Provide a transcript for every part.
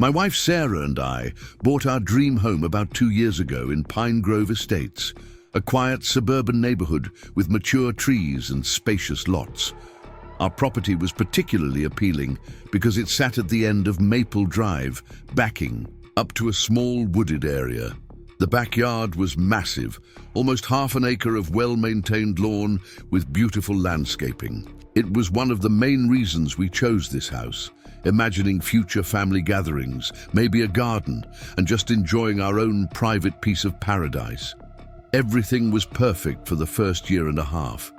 My wife Sarah and I bought our dream home about 2 years ago in Pine Grove Estates, a quiet suburban neighborhood with mature trees and spacious lots. Our property was particularly appealing because it sat at the end of Maple Drive, backing up to a small wooded area. The backyard was massive, almost half an acre of well-maintained lawn with beautiful landscaping. It was one of the main reasons we chose this house, imagining future family gatherings, maybe a garden, and just enjoying our own private piece of paradise. Everything was perfect for the first year and a half.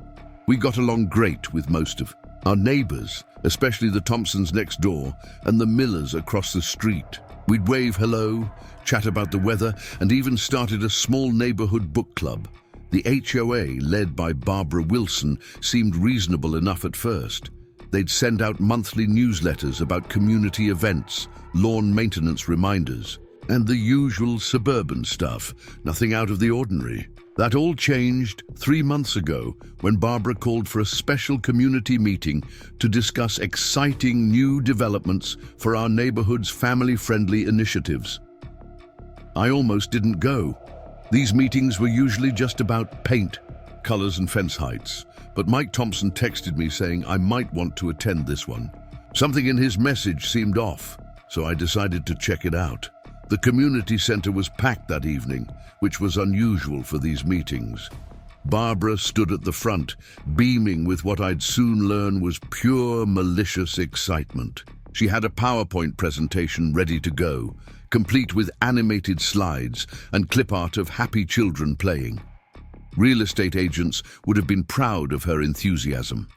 We got along great with most of our neighbors, especially the Thompsons next door and the Millers across the street. We'd wave hello, chat about the weather, and even started a small neighborhood book club. The HOA, led by Barbara Wilson, seemed reasonable enough at first. They'd send out monthly newsletters about community events, lawn maintenance reminders, and the usual suburban stuff, nothing out of the ordinary. That all changed 3 months ago when Barbara called for a special community meeting to discuss exciting new developments for our neighborhood's family-friendly initiatives. I almost didn't go. These meetings were usually just about paint, colors and fence heights, but Mike Thompson texted me saying I might want to attend this one. Something in his message seemed off, so I decided to check it out. The community center was packed that evening, which was unusual for these meetings. Barbara stood at the front, beaming with what I'd soon learn was pure malicious excitement. She had a PowerPoint presentation ready to go, complete with animated slides and clip art of happy children playing. Real estate agents would have been proud of her enthusiasm.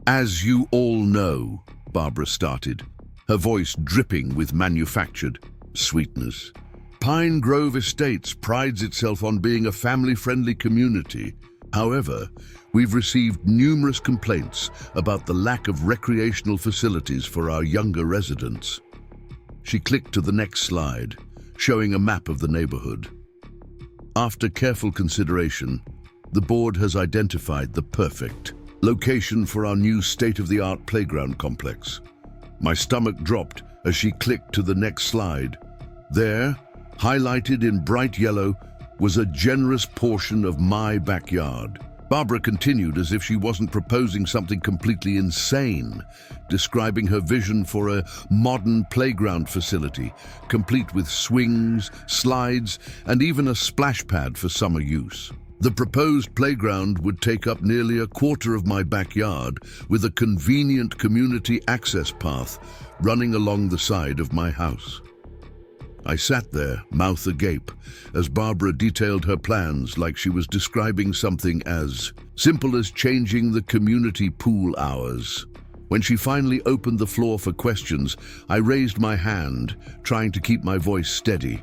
"As you all know," Barbara started, her voice dripping with manufactured sweetness, "Pine Grove Estates prides itself on being a family-friendly community. However, we've received numerous complaints about the lack of recreational facilities for our younger residents." She clicked to the next slide, showing a map of the neighborhood. "After careful consideration, the board has identified the perfect location for our new state-of-the-art playground complex." My stomach dropped as she clicked to the next slide. There, highlighted in bright yellow, was a generous portion of my backyard. Barbara continued as if she wasn't proposing something completely insane, describing her vision for a modern playground facility, complete with swings, slides, and even a splash pad for summer use. The proposed playground would take up nearly a quarter of my backyard, with a convenient community access path running along the side of my house. I sat there, mouth agape, as Barbara detailed her plans like she was describing something as simple as changing the community pool hours. When she finally opened the floor for questions, I raised my hand, trying to keep my voice steady.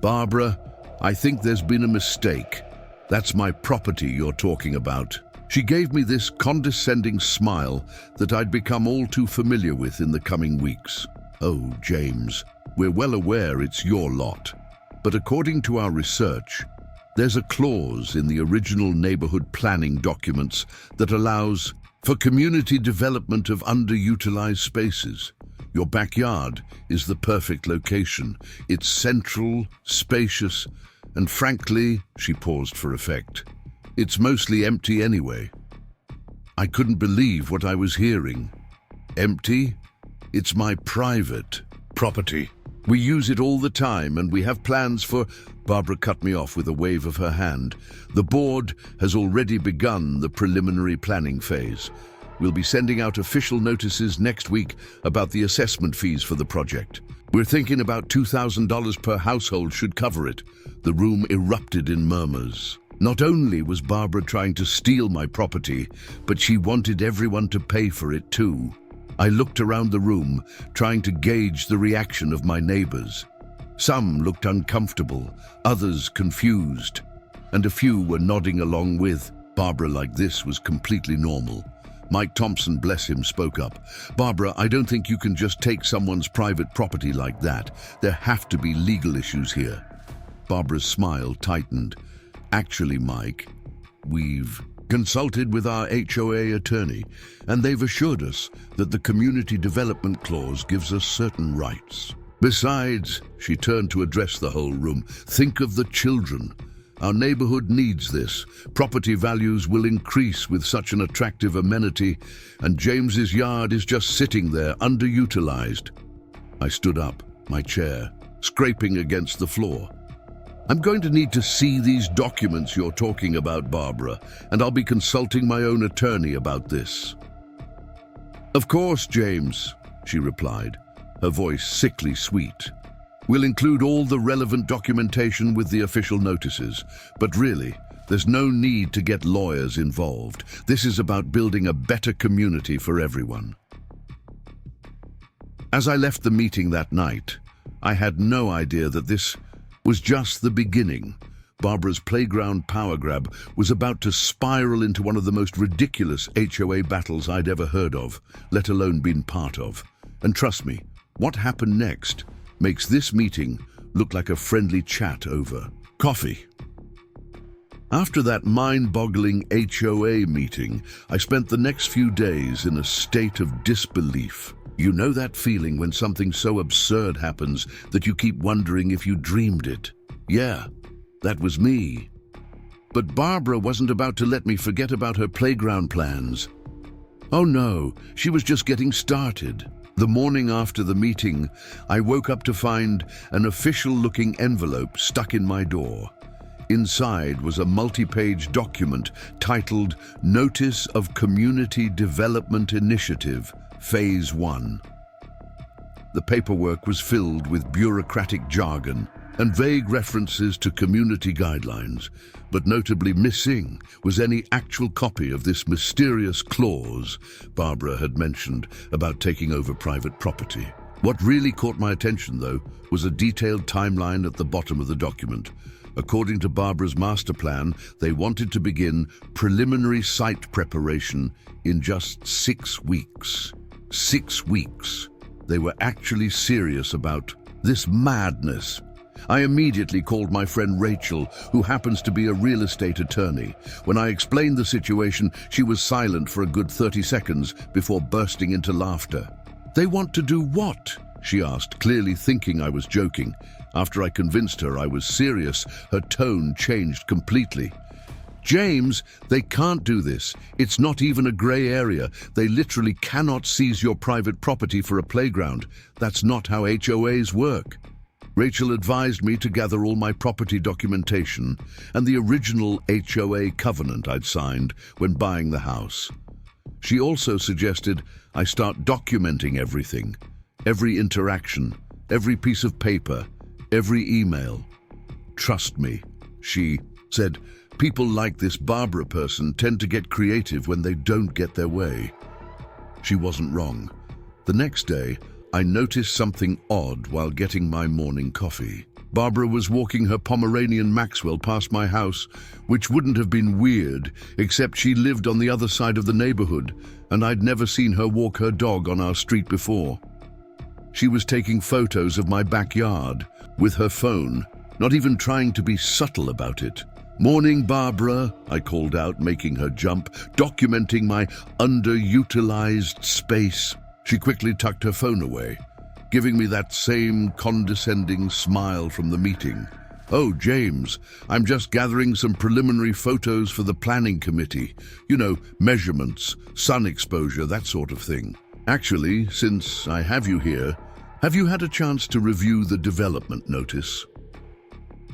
"Barbara, I think there's been a mistake. That's my property you're talking about." She gave me this condescending smile that I'd become all too familiar with in the coming weeks. "Oh, James, we're well aware it's your lot. But according to our research, there's a clause in the original neighborhood planning documents that allows for community development of underutilized spaces. Your backyard is the perfect location. It's central, spacious, and frankly," she paused for effect, "it's mostly empty anyway." I couldn't believe what I was hearing. "Empty? It's my private property. We use it all the time and we have plans for—" Barbara cut me off with a wave of her hand. "The board has already begun the preliminary planning phase. We'll be sending out official notices next week about the assessment fees for the project. We're thinking about $2,000 per household should cover it." The room erupted in murmurs. Not only was Barbara trying to steal my property, but she wanted everyone to pay for it too. I looked around the room, trying to gauge the reaction of my neighbors. Some looked uncomfortable, others confused, and a few were nodding along with. Barbara like this was completely normal. Mike Thompson, bless him, spoke up. "Barbara, I don't think you can just take someone's private property like that. There have to be legal issues here." Barbara's smile tightened. "Actually, Mike, we've Consulted with our HOA attorney, and they've assured us that the community development clause gives us certain rights. Besides, she turned to address the whole room, think of the children. Our neighborhood needs this. Property values will increase with such an attractive amenity, and James's yard is just sitting there, underutilized. I stood up, my chair, scraping against the floor. I'm going to need to see these documents you're talking about, Barbara, and I'll be consulting my own attorney about this. Of course, James, she replied, her voice sickly sweet. We'll include all the relevant documentation with the official notices, but really, there's no need to get lawyers involved. This is about building a better community for everyone. As I left the meeting that night, I had no idea that this was just the beginning. Barbara's playground power grab was about to spiral into one of the most ridiculous HOA battles I'd ever heard of, let alone been part of. And trust me, what happened next makes this meeting look like a friendly chat over coffee. After that mind-boggling HOA meeting, I spent the next few days in a state of disbelief. You know that feeling when something so absurd happens that you keep wondering if you dreamed it? Yeah, that was me. But Barbara wasn't about to let me forget about her playground plans. Oh no, she was just getting started. The morning after the meeting, I woke up to find an official-looking envelope stuck in my door. Inside was a multi-page document titled Notice of Community Development Initiative, Phase 1. The paperwork was filled with bureaucratic jargon and vague references to community guidelines, but notably missing was any actual copy of this mysterious clause Barbara had mentioned about taking over private property. What really caught my attention, though, was a detailed timeline at the bottom of the document. According to Barbara's master plan, they wanted to begin preliminary site preparation in just 6 weeks. 6 weeks. They were actually serious about this madness. I immediately called my friend Rachel, who happens to be a real estate attorney. When I explained the situation, she was silent for a good 30 seconds before bursting into laughter. "They want to do what?" she asked, clearly thinking I was joking. After I convinced her I was serious, her tone changed completely. "James, they can't do this. It's not even a grey area. They literally cannot seize your private property for a playground. That's not how HOAs work." Rachel advised me to gather all my property documentation and the original HOA covenant I'd signed when buying the house. She also suggested I start documenting everything, every interaction, every piece of paper, every email. "Trust me," she said, "people like this Barbara person tend to get creative when they don't get their way." She wasn't wrong. The next day, I noticed something odd while getting my morning coffee. Barbara was walking her Pomeranian Maxwell past my house, which wouldn't have been weird, except she lived on the other side of the neighborhood, and I'd never seen her walk her dog on our street before. She was taking photos of my backyard with her phone, not even trying to be subtle about it. "Morning, Barbara," I called out, making her jump, documenting my underutilized space. She quickly tucked her phone away, giving me that same condescending smile from the meeting. "Oh, James, I'm just gathering some preliminary photos for the planning committee. You know, measurements, sun exposure, that sort of thing. Actually, since I have you here, have you had a chance to review the development notice?"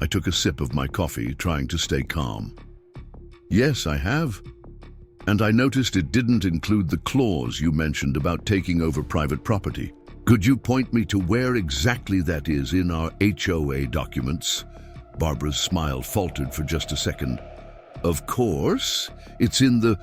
I took a sip of my coffee, trying to stay calm. "Yes, I have. And I noticed it didn't include the clause you mentioned about taking over private property. Could you point me to where exactly that is in our HOA documents?" Barbara's smile faltered for just a second. "Of course, it's in the...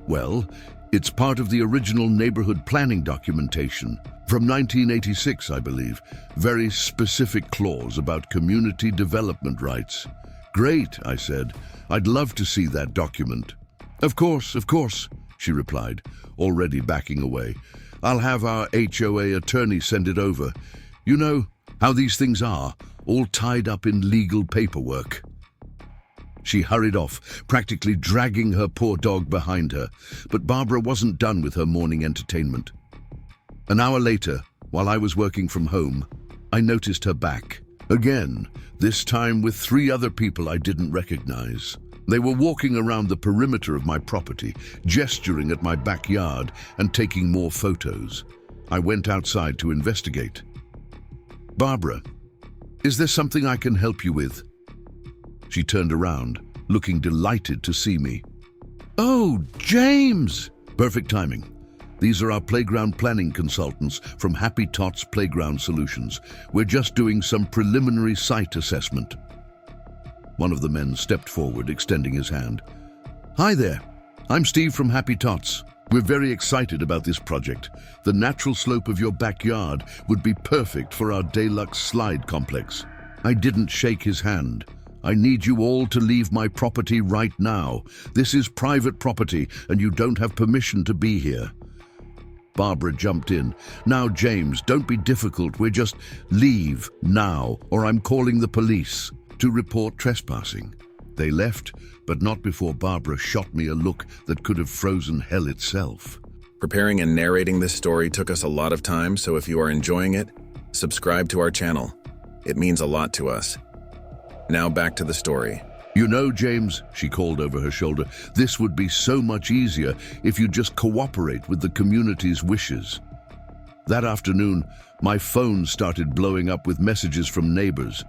Well, it's part of the original neighborhood planning documentation. From 1986, I believe. Very specific clause about community development rights." "Great," I said. "I'd love to see that document." Of course," she replied, already backing away. "I'll have our HOA attorney send it over. You know how these things are, all tied up in legal paperwork." She hurried off, practically dragging her poor dog behind her. But Barbara wasn't done with her morning entertainment. An hour later, while I was working from home, I noticed her back. Again, this time with 3 other people I didn't recognize. They were walking around the perimeter of my property, gesturing at my backyard and taking more photos. I went outside to investigate. "Barbara, is there something I can help you with?" She turned around, looking delighted to see me. "Oh, James!" Perfect timing. These are our playground planning consultants from Happy Tots Playground Solutions. We're just doing some preliminary site assessment. One of the men stepped forward, extending his hand. "Hi there, I'm Steve from Happy Tots. We're very excited about this project. The natural slope of your backyard would be perfect for our deluxe slide complex." I didn't shake his hand. "I need you all to leave my property right now. This is private property and you don't have permission to be here." Barbara jumped in. "Now, James, don't be difficult. We're just leave now, or I'm calling the police to report trespassing." They left, but not before Barbara shot me a look that could have frozen hell itself. Preparing and narrating this story took us a lot of time, so if you are enjoying it, subscribe to our channel. It means a lot to us. Now back to the story. "You know, James," she called over her shoulder, "this would be so much easier if you just cooperate with the community's wishes." That afternoon, my phone started blowing up with messages from neighbors.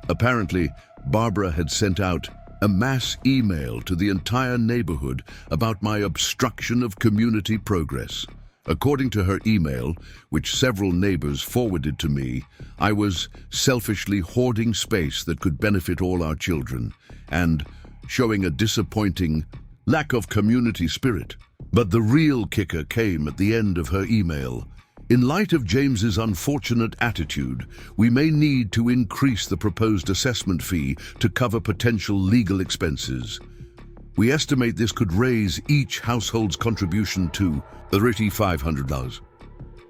Apparently, Barbara had sent out a mass email to the entire neighborhood about my obstruction of community progress. According to her email, which several neighbors forwarded to me, I was selfishly hoarding space that could benefit all our children and showing a disappointing lack of community spirit. But the real kicker came at the end of her email. "In light of James's unfortunate attitude, we may need to increase the proposed assessment fee to cover potential legal expenses. We estimate this could raise each household's contribution to $3,500.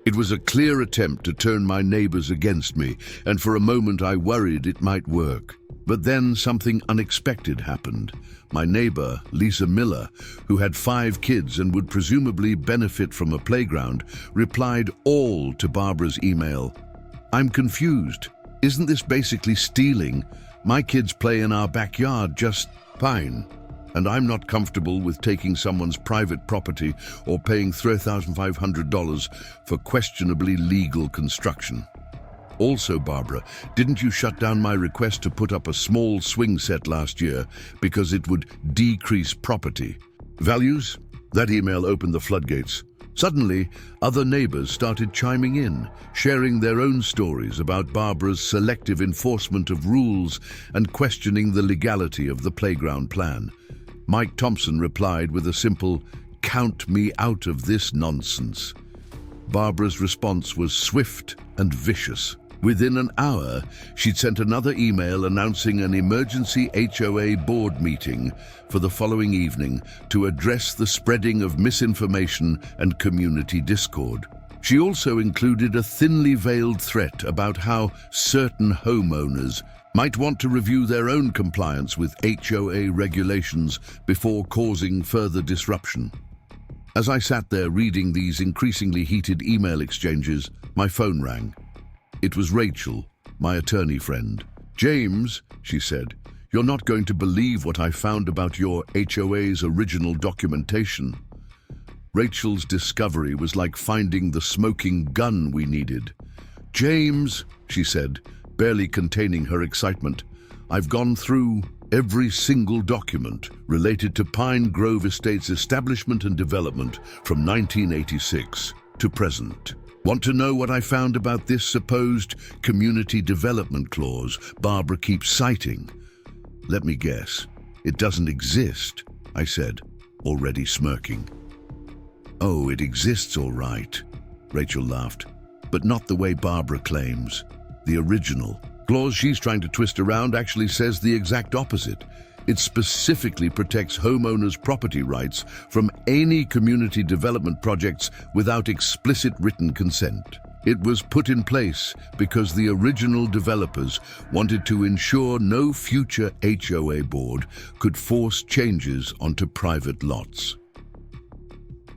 It was a clear attempt to turn my neighbors against me, and for a moment I worried it might work. But then something unexpected happened. My neighbor, Lisa Miller, who had 5 kids and would presumably benefit from a playground, replied all to Barbara's email. "I'm confused. Isn't this basically stealing? My kids play in our backyard just fine. And I'm not comfortable with taking someone's private property or paying $3,500 for questionably legal construction. Also, Barbara, didn't you shut down my request to put up a small swing set last year because it would decrease property values?" That email opened the floodgates. Suddenly, other neighbors started chiming in, sharing their own stories about Barbara's selective enforcement of rules and questioning the legality of the playground plan. Mike Thompson replied with a simple, "Count me out of this nonsense." Barbara's response was swift and vicious. Within an hour, she'd sent another email announcing an emergency HOA board meeting for the following evening to address the spreading of misinformation and community discord. She also included a thinly veiled threat about how certain homeowners might want to review their own compliance with HOA regulations before causing further disruption. As I sat there reading these increasingly heated email exchanges, my phone rang. It was Rachel, my attorney friend. "James," she said, "you're not going to believe what I found about your HOA's original documentation." Rachel's discovery was like finding the smoking gun we needed. "James," she said, barely containing her excitement, "I've gone through every single document related to Pine Grove Estate's establishment and development from 1986 to present. Want to know what I found about this supposed community development clause Barbara keeps citing?" "Let me guess. It doesn't exist," I said, already smirking. "Oh, it exists all right," Rachel laughed, "but not the way Barbara claims. The original clause she's trying to twist around actually says the exact opposite. It specifically protects homeowners' property rights from any community development projects without explicit written consent." It was put in place because the original developers wanted to ensure no future HOA board could force changes onto private lots.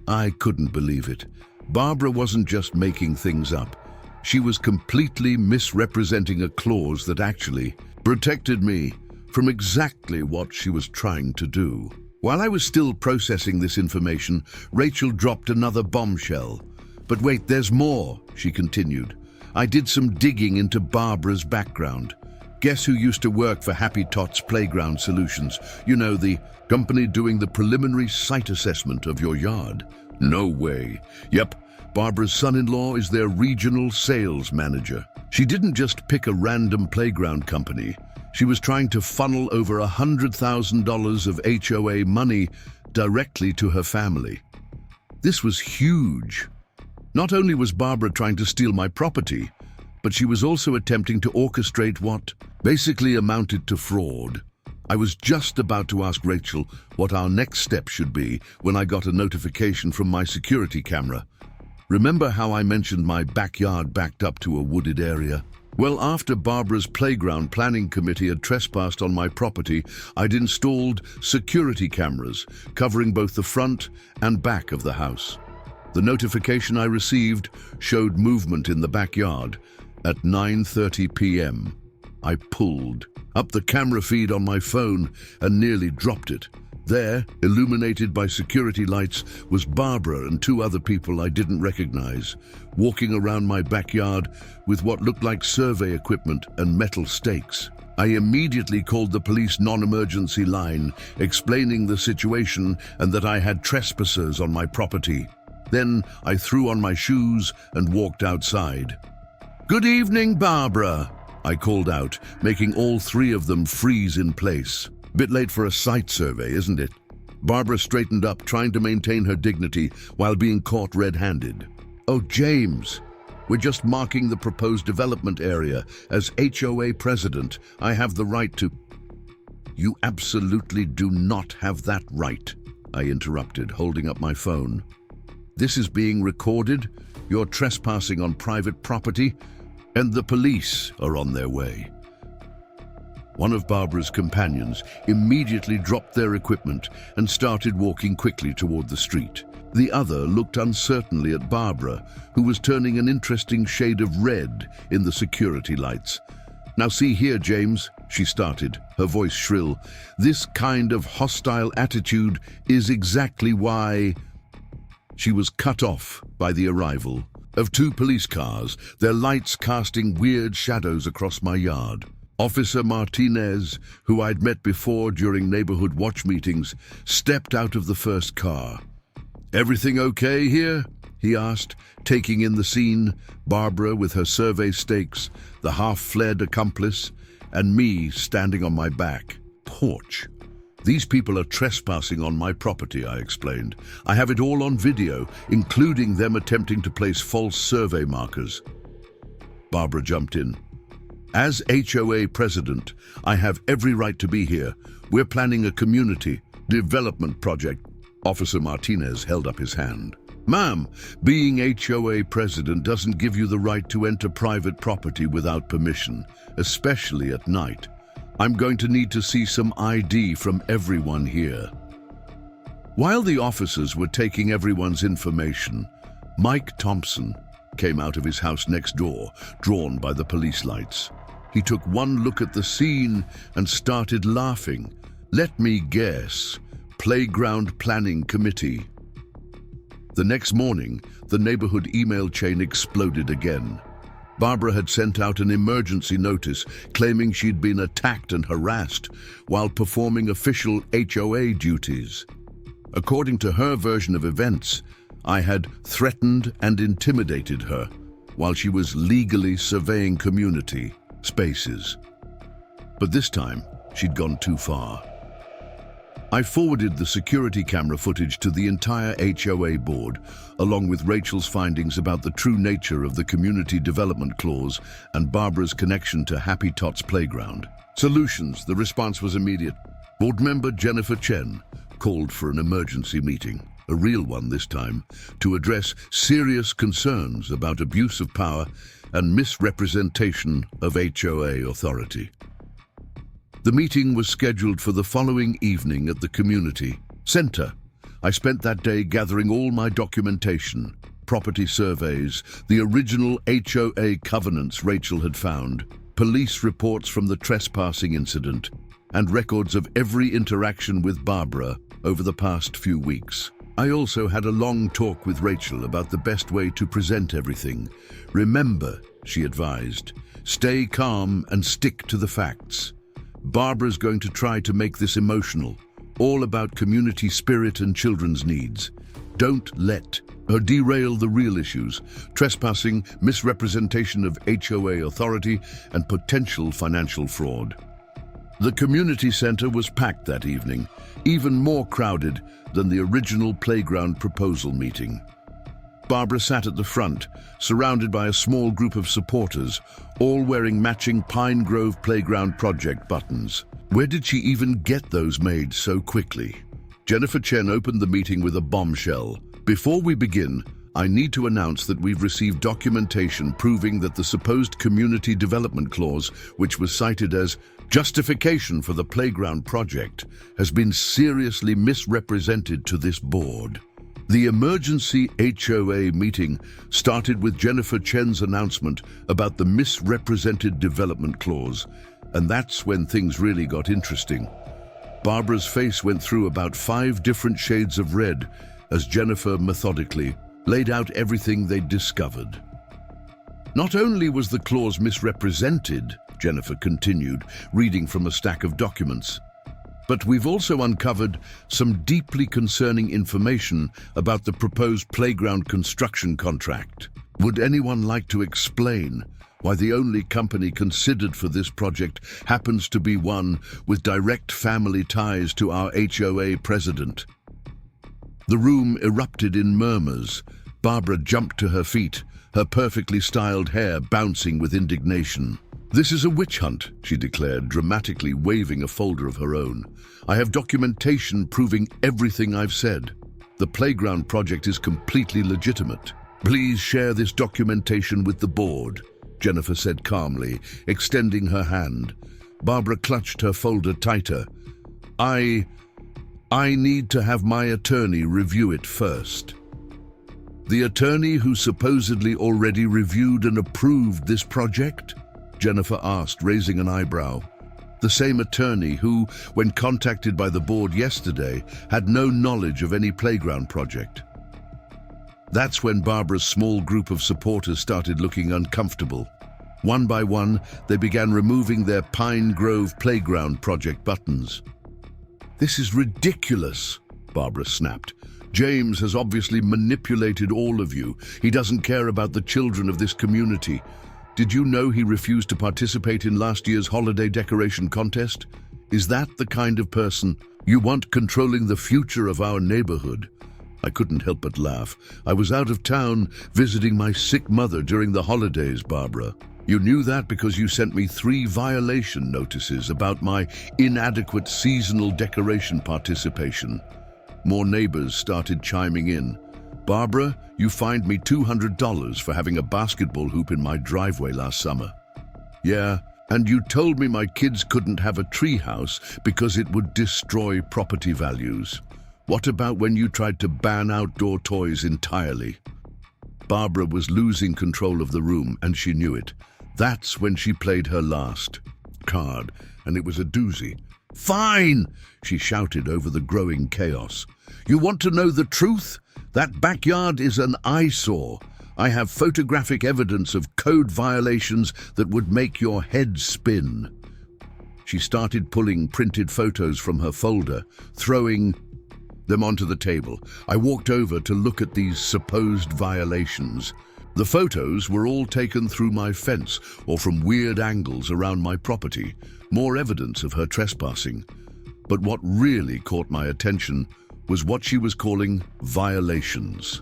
I couldn't believe it. Barbara wasn't just making things up. She was completely misrepresenting a clause that actually protected me from exactly what she was trying to do. While I was still processing this information, Rachel dropped another bombshell. "But wait, there's more," she continued. "I did some digging into Barbara's background. Guess who used to work for Happy Tots Playground Solutions? You know, the company doing the preliminary site assessment of your yard." "No way." "Yep, Barbara's son-in-law is their regional sales manager." She didn't just pick a random playground company. She was trying to funnel over $100,000 of HOA money directly to her family. This was huge. Not only was Barbara trying to steal my property, but she was also attempting to orchestrate what basically amounted to fraud. I was just about to ask Rachel what our next step should be when I got a notification from my security camera. Remember how I mentioned my backyard backed up to a wooded area? Well, after Barbara's playground planning committee had trespassed on my property, I'd installed security cameras covering both the front and back of the house. The notification I received showed movement in the backyard at 9:30 p.m. I pulled up the camera feed on my phone and nearly dropped it. There, illuminated by security lights, was Barbara and two other people I didn't recognize, walking around my backyard with what looked like survey equipment and metal stakes. I immediately called the police non-emergency line, explaining the situation and that I had trespassers on my property. Then I threw on my shoes and walked outside. "Good evening, Barbara," I called out, making all three of them freeze in place. Bit late for a site survey, isn't it? Barbara straightened up, trying to maintain her dignity while being caught red-handed. "Oh, James, we're just marking the proposed development area. As HOA president, I have the right to—" "You absolutely do not have that right," I interrupted, holding up my phone. "This is being recorded, you're trespassing on private property, and the police are on their way." One of Barbara's companions immediately dropped their equipment and started walking quickly toward the street. The other looked uncertainly at Barbara, who was turning an interesting shade of red in the security lights. "Now see here, James," she started, her voice shrill. "This kind of hostile attitude is exactly why—" She was cut off by the arrival of two police cars, their lights casting weird shadows across my yard. Officer Martinez, who I'd met before during neighborhood watch meetings, stepped out of the first car. "Everything okay here?" he asked, taking in the scene, Barbara with her survey stakes, the half-fled accomplice, and me standing on my back porch. "These people are trespassing on my property," I explained. "I have it all on video, including them attempting to place false survey markers." Barbara jumped in. "As HOA president, I have every right to be here. We're planning a community development project." Officer Martinez held up his hand. "Ma'am, being HOA president doesn't give you the right to enter private property without permission, especially at night. I'm going to need to see some ID from everyone here." While the officers were taking everyone's information, Mike Thompson came out of his house next door, drawn by the police lights. He took one look at the scene and started laughing. "Let me guess, playground planning committee." The next morning, the neighborhood email chain exploded again. Barbara had sent out an emergency notice claiming she'd been attacked and harassed while performing official HOA duties. According to her version of events, I had threatened and intimidated her while she was legally surveying community spaces. But this time, she'd gone too far. I forwarded the security camera footage to the entire HOA board, along with Rachel's findings about the true nature of the Community Development Clause and Barbara's connection to Happy Tots Playground. Solutions. The response was immediate. Board member Jennifer Chen called for an emergency meeting. a real one this time, to address serious concerns about abuse of power and misrepresentation of HOA authority. The meeting was scheduled for the following evening at the community center. I spent that day gathering all my documentation, property surveys, the original HOA covenants Rachel had found, police reports from the trespassing incident, and records of every interaction with Barbara over the past few weeks. I also had a long talk with Rachel about the best way to present everything. Remember, she advised, stay calm and stick to the facts. Barbara's going to try to make this emotional, all about community spirit and children's needs. Don't let her derail the real issues: trespassing, misrepresentation of HOA authority, and potential financial fraud. The community center was packed that evening, even more crowded than the original playground proposal meeting. Barbara sat at the front, surrounded by a small group of supporters, all wearing matching Pine Grove Playground Project buttons. Where did she even get those made so quickly? Jennifer Chen opened the meeting with a bombshell. Before we begin, I need to announce that we've received documentation proving that the supposed community development clause, which was cited as justification for the playground project, has been seriously misrepresented to this board. The emergency HOA meeting started with Jennifer Chen's announcement about the misrepresented development clause, and that's when things really got interesting. Barbara's face went through about 5 different shades of red as Jennifer methodically laid out everything they'd discovered. Not only was the clause misrepresented, Jennifer continued, reading from a stack of documents, but we've also uncovered some deeply concerning information about the proposed playground construction contract. Would anyone like to explain why the only company considered for this project happens to be one with direct family ties to our HOA president? The room erupted in murmurs. Barbara jumped to her feet, her perfectly styled hair bouncing with indignation. "This is a witch hunt," she declared, dramatically waving a folder of her own. "I have documentation proving everything I've said. The playground project is completely legitimate. Please share this documentation with the board," Jennifer said calmly, extending her hand. Barbara clutched her folder tighter. I need to have my attorney review it first." "The attorney who supposedly already reviewed and approved this project?" Jennifer asked, raising an eyebrow. "The same attorney who, when contacted by the board yesterday, had no knowledge of any playground project." That's when Barbara's small group of supporters started looking uncomfortable. One by one, they began removing their Pine Grove Playground Project buttons. "This is ridiculous," Barbara snapped. "James has obviously manipulated all of you. He doesn't care about the children of this community. Did you know he refused to participate in last year's holiday decoration contest? Is that the kind of person you want controlling the future of our neighborhood?" I couldn't help but laugh. "I was out of town visiting my sick mother during the holidays, Barbara. You knew that because you sent me 3 violation notices about my inadequate seasonal decoration participation." More neighbors started chiming in. "Barbara, you fined me $200 for having a basketball hoop in my driveway last summer." "Yeah, and you told me my kids couldn't have a treehouse because it would destroy property values. What about when you tried to ban outdoor toys entirely?" Barbara was losing control of the room, and she knew it. That's when she played her last card, and it was a doozy. "Fine!" she shouted over the growing chaos. "You want to know the truth? That backyard is an eyesore. I have photographic evidence of code violations that would make your head spin." She started pulling printed photos from her folder, throwing them onto the table. I walked over to look at these supposed violations. The photos were all taken through my fence or from weird angles around my property, more evidence of her trespassing. But what really caught my attention was what she was calling violations.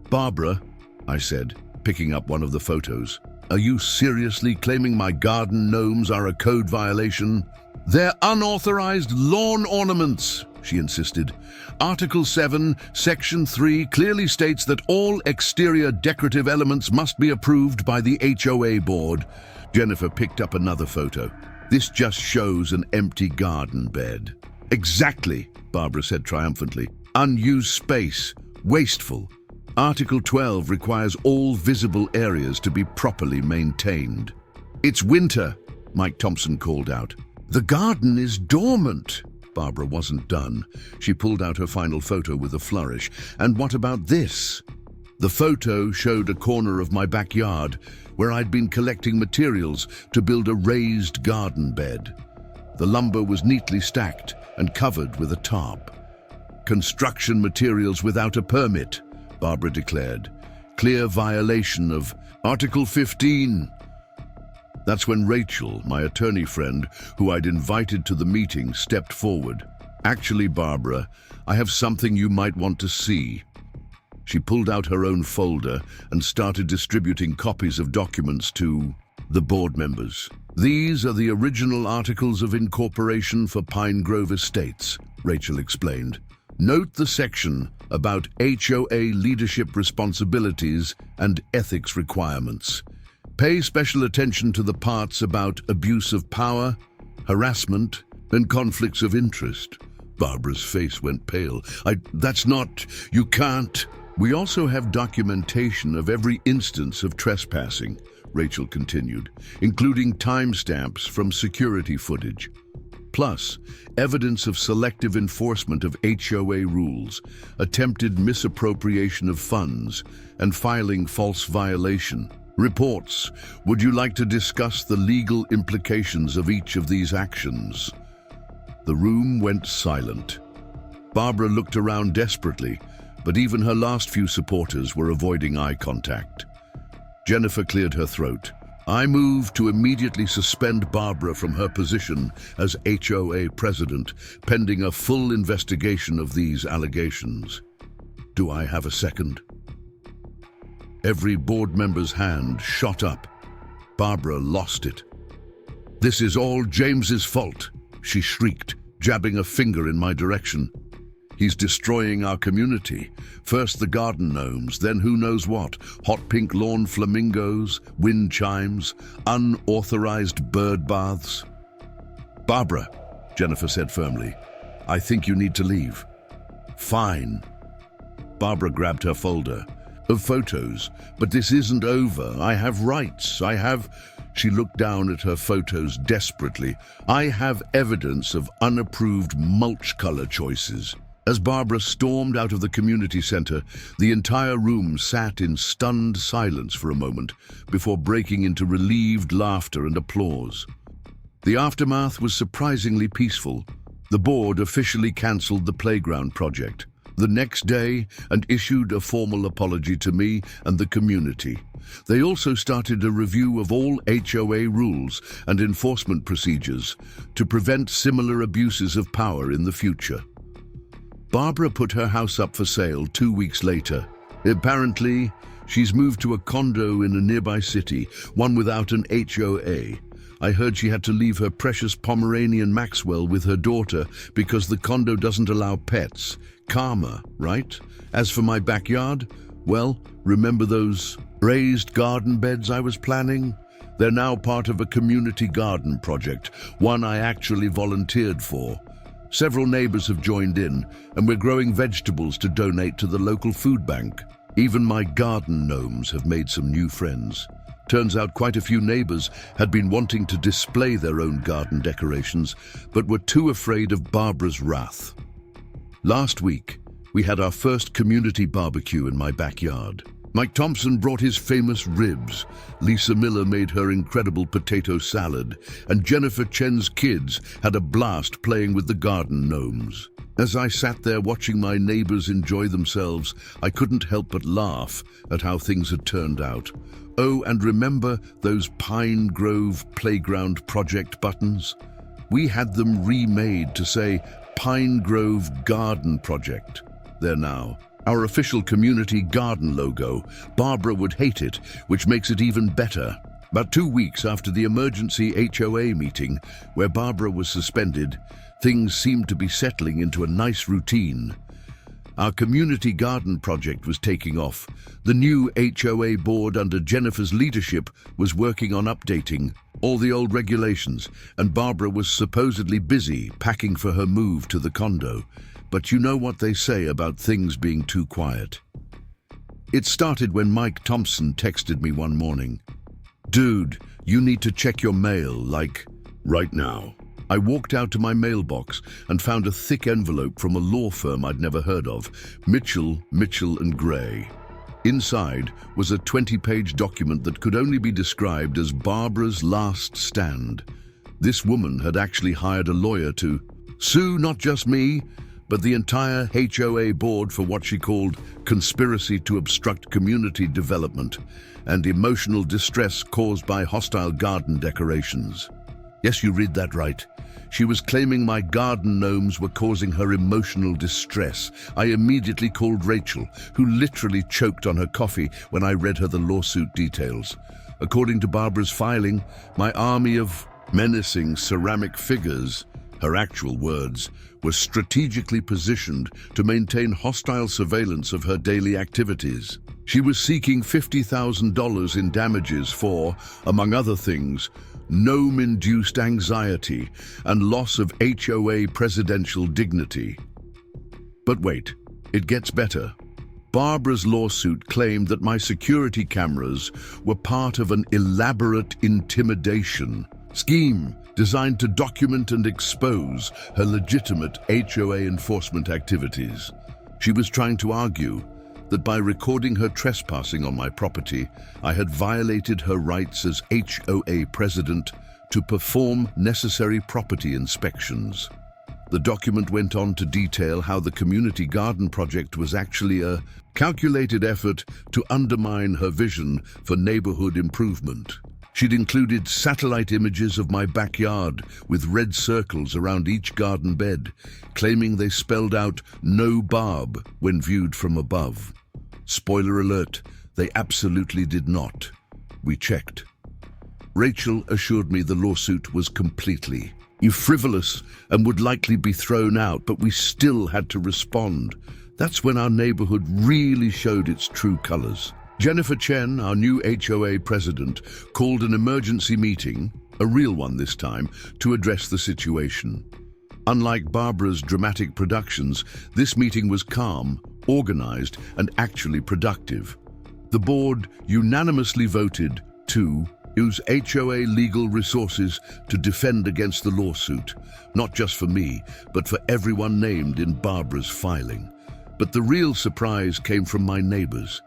"Barbara," I said, picking up one of the photos, "are you seriously claiming my garden gnomes are a code violation?" "They're unauthorized lawn ornaments," she insisted. Article 7, Section 3 clearly states that all exterior decorative elements must be approved by the HOA board. Jennifer picked up another photo. This just shows an empty garden bed. Exactly, Barbara said triumphantly. Unused space, wasteful. Article 12 requires all visible areas to be properly maintained. It's winter, Mike Thompson called out. The garden is dormant. Barbara wasn't done. She pulled out her final photo with a flourish. And what about this? The photo showed a corner of my backyard where I'd been collecting materials to build a raised garden bed. The lumber was neatly stacked and covered with a tarp. Construction materials without a permit, Barbara declared. Clear violation of Article 15. That's when Rachel, my attorney friend, who I'd invited to the meeting, stepped forward. Actually, Barbara, I have something you might want to see. She pulled out her own folder and started distributing copies of documents to the board members. These are the original articles of incorporation for Pine Grove Estates, Rachel explained. Note the section about HOA leadership responsibilities and ethics requirements. Pay special attention to the parts about abuse of power, harassment, and conflicts of interest. Barbara's face went pale. You can't. We also have documentation of every instance of trespassing, Rachel continued, including timestamps from security footage. Plus, evidence of selective enforcement of HOA rules, attempted misappropriation of funds, and filing false violation reports. Would you like to discuss the legal implications of each of these actions? The room went silent. Barbara looked around desperately, but even her last few supporters were avoiding eye contact. Jennifer cleared her throat. I move to immediately suspend Barbara from her position as HOA president, pending a full investigation of these allegations. Do I have a second? Every board member's hand shot up. Barbara lost it. This is all James's fault, she shrieked, jabbing a finger in my direction. He's destroying our community. First the garden gnomes, then who knows what. Hot pink lawn flamingos, wind chimes, unauthorized bird baths. Barbara, Jennifer said firmly, I think you need to leave. Fine. Barbara grabbed her folder of photos. But this isn't over. I have rights. She looked down at her photos desperately. I have evidence of unapproved mulch color choices. As Barbara stormed out of the community center, the entire room sat in stunned silence for a moment before breaking into relieved laughter and applause. The aftermath was surprisingly peaceful. The board officially canceled the playground project the next day and issued a formal apology to me and the community. They also started a review of all HOA rules and enforcement procedures to prevent similar abuses of power in the future. Barbara put her house up for sale 2 weeks later. Apparently, she's moved to a condo in a nearby city, one without an HOA. I heard she had to leave her precious Pomeranian Maxwell with her daughter because the condo doesn't allow pets. Karma, right? As for my backyard, well, remember those raised garden beds I was planning? They're now part of a community garden project, one I actually volunteered for. Several neighbors have joined in, and we're growing vegetables to donate to the local food bank. Even my garden gnomes have made some new friends. Turns out quite a few neighbors had been wanting to display their own garden decorations, but were too afraid of Barbara's wrath. Last week, we had our first community barbecue in my backyard. Mike Thompson brought his famous ribs, Lisa Miller made her incredible potato salad, and Jennifer Chen's kids had a blast playing with the garden gnomes. As I sat there watching my neighbors enjoy themselves, I couldn't help but laugh at how things had turned out. Oh, and remember those Pine Grove Playground Project buttons? We had them remade to say Pine Grove Garden Project. They're now our official community garden logo. Barbara would hate it, which makes it even better. About 2 weeks after the emergency HOA meeting, where Barbara was suspended, things seemed to be settling into a nice routine. Our community garden project was taking off. The new HOA board under Jennifer's leadership was working on updating all the old regulations, and Barbara was supposedly busy packing for her move to the condo. But you know what they say about things being too quiet. It started when Mike Thompson texted me one morning. "Dude, you need to check your mail, like, right now." I walked out to my mailbox and found a thick envelope from a law firm I'd never heard of, Mitchell & Gray. Inside was a 20-page document that could only be described as Barbara's last stand. This woman had actually hired a lawyer to sue not just me, but the entire HOA board for what she called conspiracy to obstruct community development and emotional distress caused by hostile garden decorations. Yes, you read that right. She was claiming my garden gnomes were causing her emotional distress. I immediately called Rachel, who literally choked on her coffee when I read her the lawsuit details. According to Barbara's filing, my army of menacing ceramic figures, her actual words, was strategically positioned to maintain hostile surveillance of her daily activities. She was seeking $50,000 in damages for, among other things, gnome-induced anxiety and loss of HOA presidential dignity. But wait, it gets better. Barbara's lawsuit claimed that my security cameras were part of an elaborate intimidation scheme designed to document and expose her legitimate HOA enforcement activities. She was trying to argue that by recording her trespassing on my property, I had violated her rights as HOA president to perform necessary property inspections. The document went on to detail how the community garden project was actually a calculated effort to undermine her vision for neighborhood improvement. She'd included satellite images of my backyard with red circles around each garden bed, claiming they spelled out "no barb" when viewed from above. Spoiler alert, they absolutely did not. We checked. Rachel assured me the lawsuit was completely frivolous and would likely be thrown out, but we still had to respond. That's when our neighborhood really showed its true colors. Jennifer Chen, our new HOA president, called an emergency meeting, a real one this time, to address the situation. Unlike Barbara's dramatic productions, this meeting was calm, organized, and actually productive. The board unanimously voted to use HOA legal resources to defend against the lawsuit, not just for me, but for everyone named in Barbara's filing. But the real surprise came from my neighbors.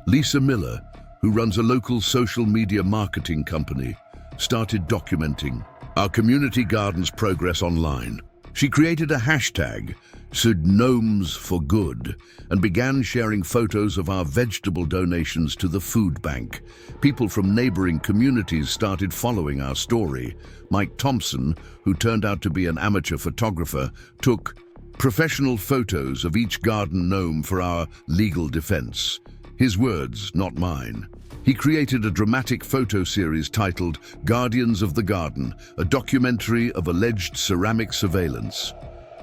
Lisa Miller, who runs a local social media marketing company, started documenting our community garden's progress online. She created a hashtag, said Gnomes for Good, and began sharing photos of our vegetable donations to the food bank. People from neighboring communities started following our story. Mike Thompson, who turned out to be an amateur photographer, took professional photos of each garden gnome for our legal defense. His words, not mine. He created a dramatic photo series titled Guardians of the Garden, a documentary of alleged ceramic surveillance.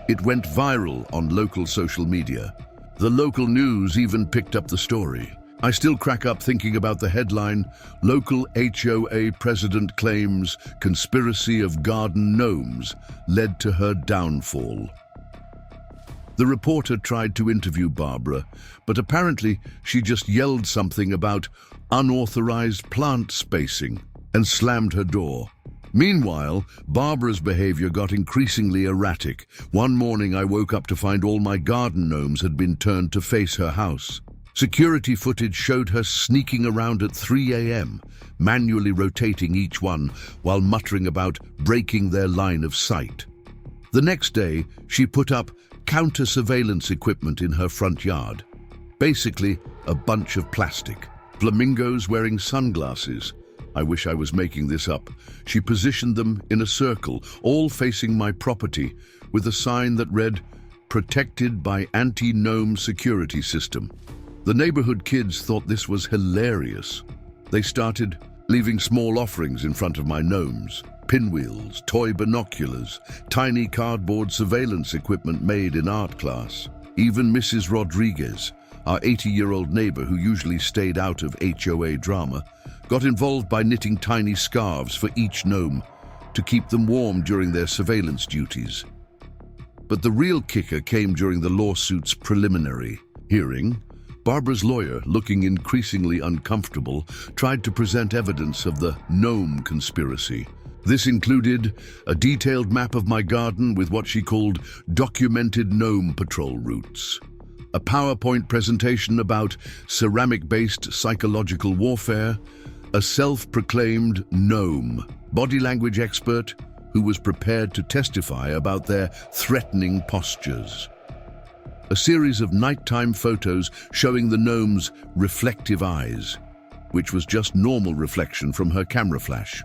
It went viral on local social media. The local news even picked up the story. I still crack up thinking about the headline, "Local HOA President Claims Conspiracy of Garden Gnomes Led to Her Downfall." The reporter tried to interview Barbara, but apparently she just yelled something about unauthorized plant spacing and slammed her door. Meanwhile, Barbara's behavior got increasingly erratic. One morning I woke up to find all my garden gnomes had been turned to face her house. Security footage showed her sneaking around at 3 a.m., manually rotating each one while muttering about breaking their line of sight. The next day, she put up counter-surveillance equipment in her front yard. Basically, a bunch of plastic. Flamingos wearing sunglasses. I wish I was making this up. She positioned them in a circle, all facing my property, with a sign that read, "Protected by Anti-Gnome Security System." The neighborhood kids thought this was hilarious. They started leaving small offerings in front of my gnomes. Pinwheels, toy binoculars, tiny cardboard surveillance equipment made in art class. Even Mrs. Rodriguez, our 80-year-old neighbor who usually stayed out of HOA drama, got involved by knitting tiny scarves for each gnome to keep them warm during their surveillance duties. But the real kicker came during the lawsuit's preliminary hearing. Barbara's lawyer, looking increasingly uncomfortable, tried to present evidence of the gnome conspiracy. This included a detailed map of my garden with what she called documented gnome patrol routes, a PowerPoint presentation about ceramic-based psychological warfare, a self-proclaimed gnome body language expert who was prepared to testify about their threatening postures, a series of nighttime photos showing the gnome's reflective eyes, which was just normal reflection from her camera flash.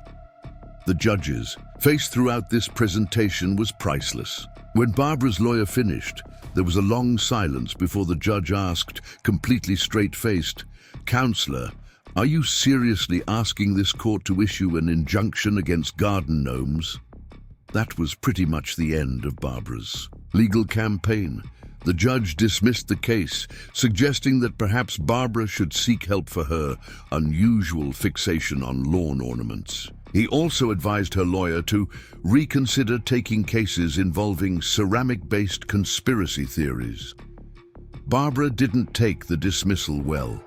The judge's face throughout this presentation was priceless. When Barbara's lawyer finished, there was a long silence before the judge asked, completely straight-faced, "Counselor, are you seriously asking this court to issue an injunction against garden gnomes?" That was pretty much the end of Barbara's legal campaign. The judge dismissed the case, suggesting that perhaps Barbara should seek help for her unusual fixation on lawn ornaments. He also advised her lawyer to reconsider taking cases involving ceramic-based conspiracy theories. Barbara didn't take the dismissal well.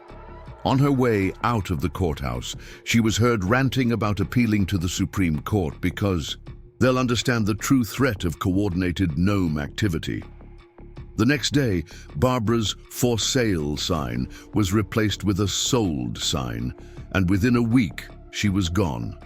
On her way out of the courthouse, she was heard ranting about appealing to the Supreme Court because they'll understand the true threat of coordinated gnome activity. The next day, Barbara's "for sale" sign was replaced with a "sold" sign, and within a week, she was gone.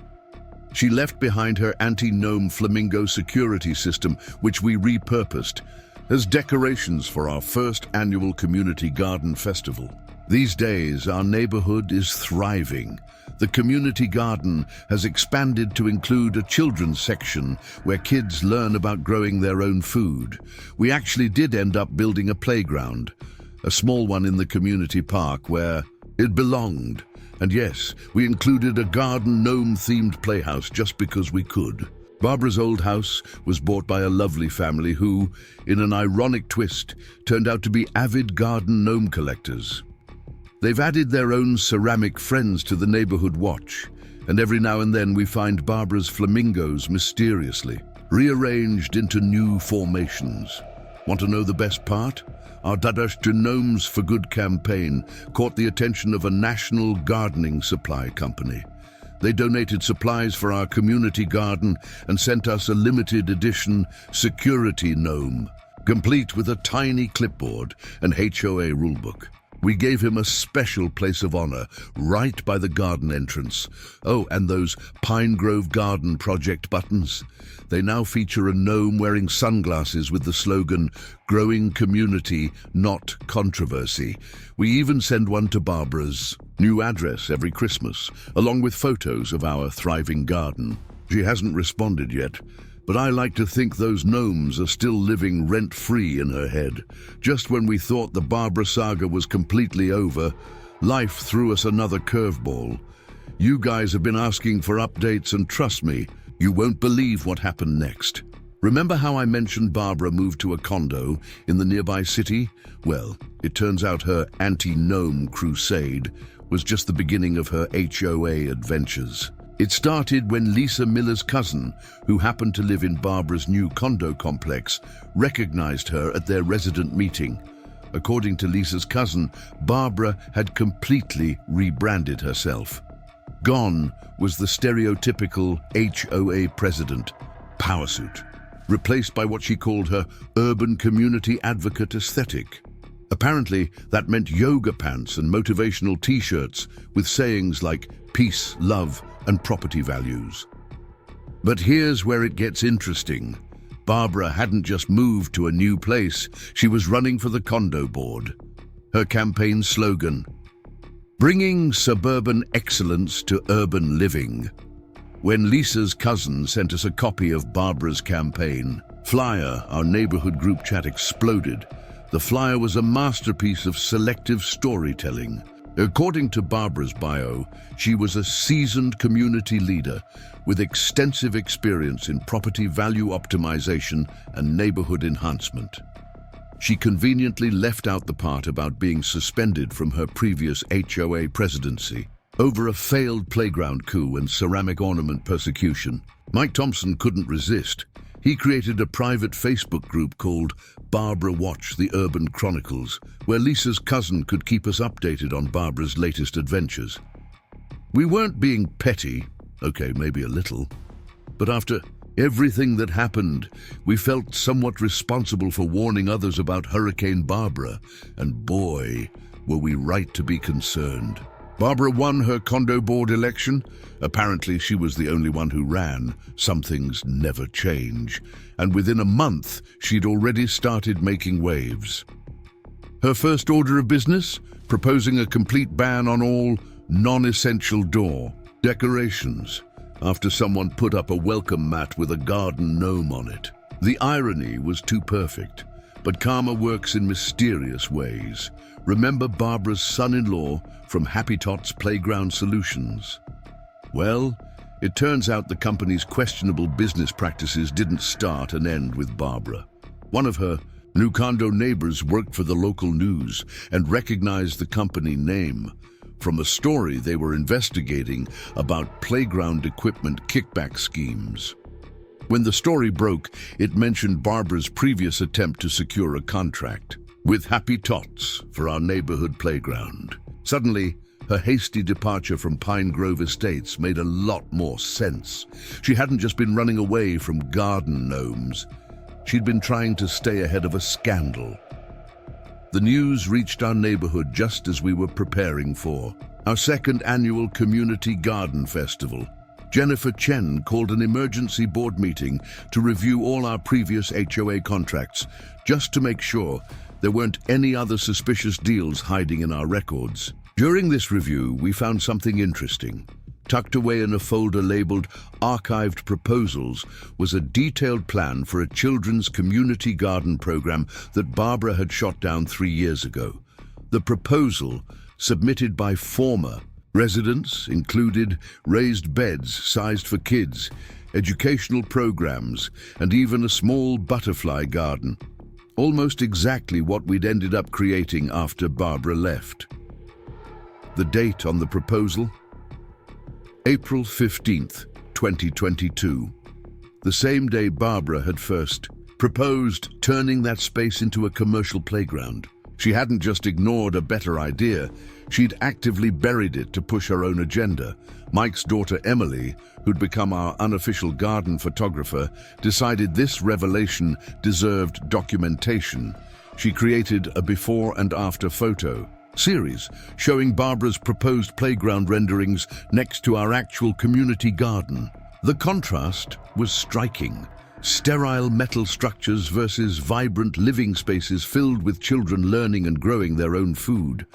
She left behind her anti-gnome flamingo security system, which we repurposed as decorations for our first annual community garden festival. These days, our neighborhood is thriving. The community garden has expanded to include a children's section where kids learn about growing their own food. We actually did end up building a playground, a small one in the community park where it belonged. And yes, we included a garden gnome-themed playhouse just because we could. Barbara's old house was bought by a lovely family who, in an ironic twist, turned out to be avid garden gnome collectors. They've added their own ceramic friends to the neighborhood watch, and every now and then we find Barbara's flamingos mysteriously rearranged into new formations. Want to know the best part? Our Dadash Gnomes for Good campaign caught the attention of a national gardening supply company. They donated supplies for our community garden and sent us a limited edition security gnome, complete with a tiny clipboard and HOA rulebook. We gave him a special place of honor right by the garden entrance. Oh, and those Pine Grove Garden Project buttons. They now feature a gnome wearing sunglasses with the slogan, "Growing Community, Not Controversy." We even send one to Barbara's new address every Christmas, along with photos of our thriving garden. She hasn't responded yet, but I like to think those gnomes are still living rent-free in her head. Just when we thought the Barbara saga was completely over, life threw us another curveball. You guys have been asking for updates, and trust me, you won't believe what happened next. Remember how I mentioned Barbara moved to a condo in the nearby city? Well, it turns out her anti-gnome crusade was just the beginning of her HOA adventures. It started when Lisa Miller's cousin, who happened to live in Barbara's new condo complex, recognized her at their resident meeting. According to Lisa's cousin, Barbara had completely rebranded herself. Gone was the stereotypical HOA president, powersuit, replaced by what she called her urban community advocate aesthetic. Apparently, that meant yoga pants and motivational t-shirts with sayings like peace, love, and property values. But here's where it gets interesting. Barbara hadn't just moved to a new place, she was running for the condo board. Her campaign slogan, "Bringing suburban excellence to urban living." When Lisa's cousin sent us a copy of Barbara's campaign flyer, our neighborhood group chat exploded. The flyer was a masterpiece of selective storytelling. According to Barbara's bio, she was a seasoned community leader with extensive experience in property value optimization and neighborhood enhancement. She conveniently left out the part about being suspended from her previous HOA presidency over a failed playground coup and ceramic ornament persecution. Mike Thompson couldn't resist. He created a private Facebook group called Barbara Watch the Urban Chronicles, where Lisa's cousin could keep us updated on Barbara's latest adventures. We weren't being petty, okay, maybe a little, but after everything that happened, we felt somewhat responsible for warning others about Hurricane Barbara, and boy, were we right to be concerned. Barbara won her condo board election. Apparently, she was the only one who ran. Some things never change. And within a month, she'd already started making waves. Her first order of business? Proposing a complete ban on all non-essential door decorations, after someone put up a welcome mat with a garden gnome on it. The irony was too perfect, but karma works in mysterious ways. Remember Barbara's son-in-law from Happy Tots Playground Solutions? Well, it turns out the company's questionable business practices didn't start and end with Barbara. One of her new condo neighbors worked for the local news and recognized the company name from a story they were investigating about playground equipment kickback schemes. When the story broke, it mentioned Barbara's previous attempt to secure a contract with Happy Tots for our neighborhood playground. Suddenly, her hasty departure from Pine Grove Estates made a lot more sense. She hadn't just been running away from garden gnomes. She'd been trying to stay ahead of a scandal. The news reached our neighborhood just as we were preparing for our second annual Community Garden Festival. Jennifer Chen called an emergency board meeting to review all our previous HOA contracts, just to make sure there weren't any other suspicious deals hiding in our records. During this review, we found something interesting. Tucked away in a folder labeled Archived Proposals was a detailed plan for a children's community garden program that Barbara had shot down 3 years ago. The proposal, submitted by former residents, included raised beds sized for kids, educational programs, and even a small butterfly garden. Almost exactly what we'd ended up creating after Barbara left. The date on the proposal? April 15th, 2022. The same day Barbara had first proposed turning that space into a commercial playground. She hadn't just ignored a better idea, she'd actively buried it to push her own agenda. Mike's daughter Emily, who'd become our unofficial garden photographer, decided this revelation deserved documentation. She created a before and after photo series showing Barbara's proposed playground renderings next to our actual community garden. The contrast was striking. Sterile metal structures versus vibrant living spaces filled with children learning and growing their own food.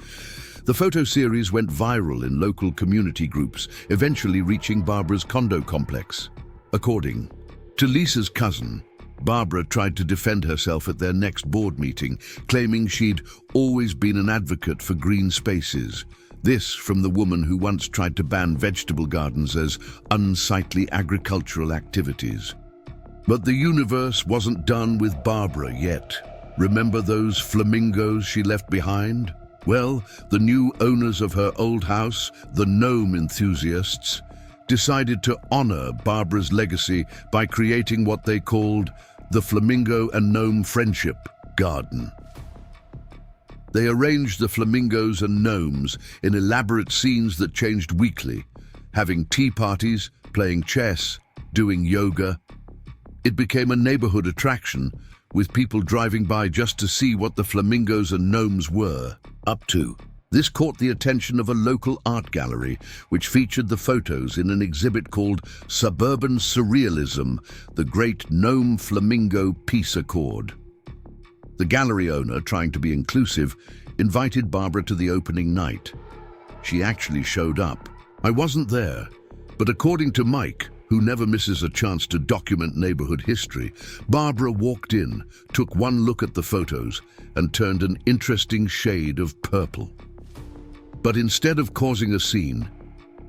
The photo series went viral in local community groups, eventually reaching Barbara's condo complex. According to Lisa's cousin, Barbara tried to defend herself at their next board meeting, claiming she'd always been an advocate for green spaces. This from the woman who once tried to ban vegetable gardens as unsightly agricultural activities. But the universe wasn't done with Barbara yet. Remember those flamingos she left behind? Well, the new owners of her old house, the gnome enthusiasts, decided to honor Barbara's legacy by creating what they called the Flamingo and Gnome Friendship Garden. They arranged the flamingos and gnomes in elaborate scenes that changed weekly, having tea parties, playing chess, doing yoga. It became a neighborhood attraction, with people driving by just to see what the flamingos and gnomes were up to. This caught the attention of a local art gallery, which featured the photos in an exhibit called Suburban Surrealism, the Great Gnome Flamingo Peace Accord. The gallery owner, trying to be inclusive, invited Barbara to the opening night. She actually showed up. I wasn't there, but according to Mike, who never misses a chance to document neighborhood history, Barbara walked in, took one look at the photos, and turned an interesting shade of purple. But instead of causing a scene,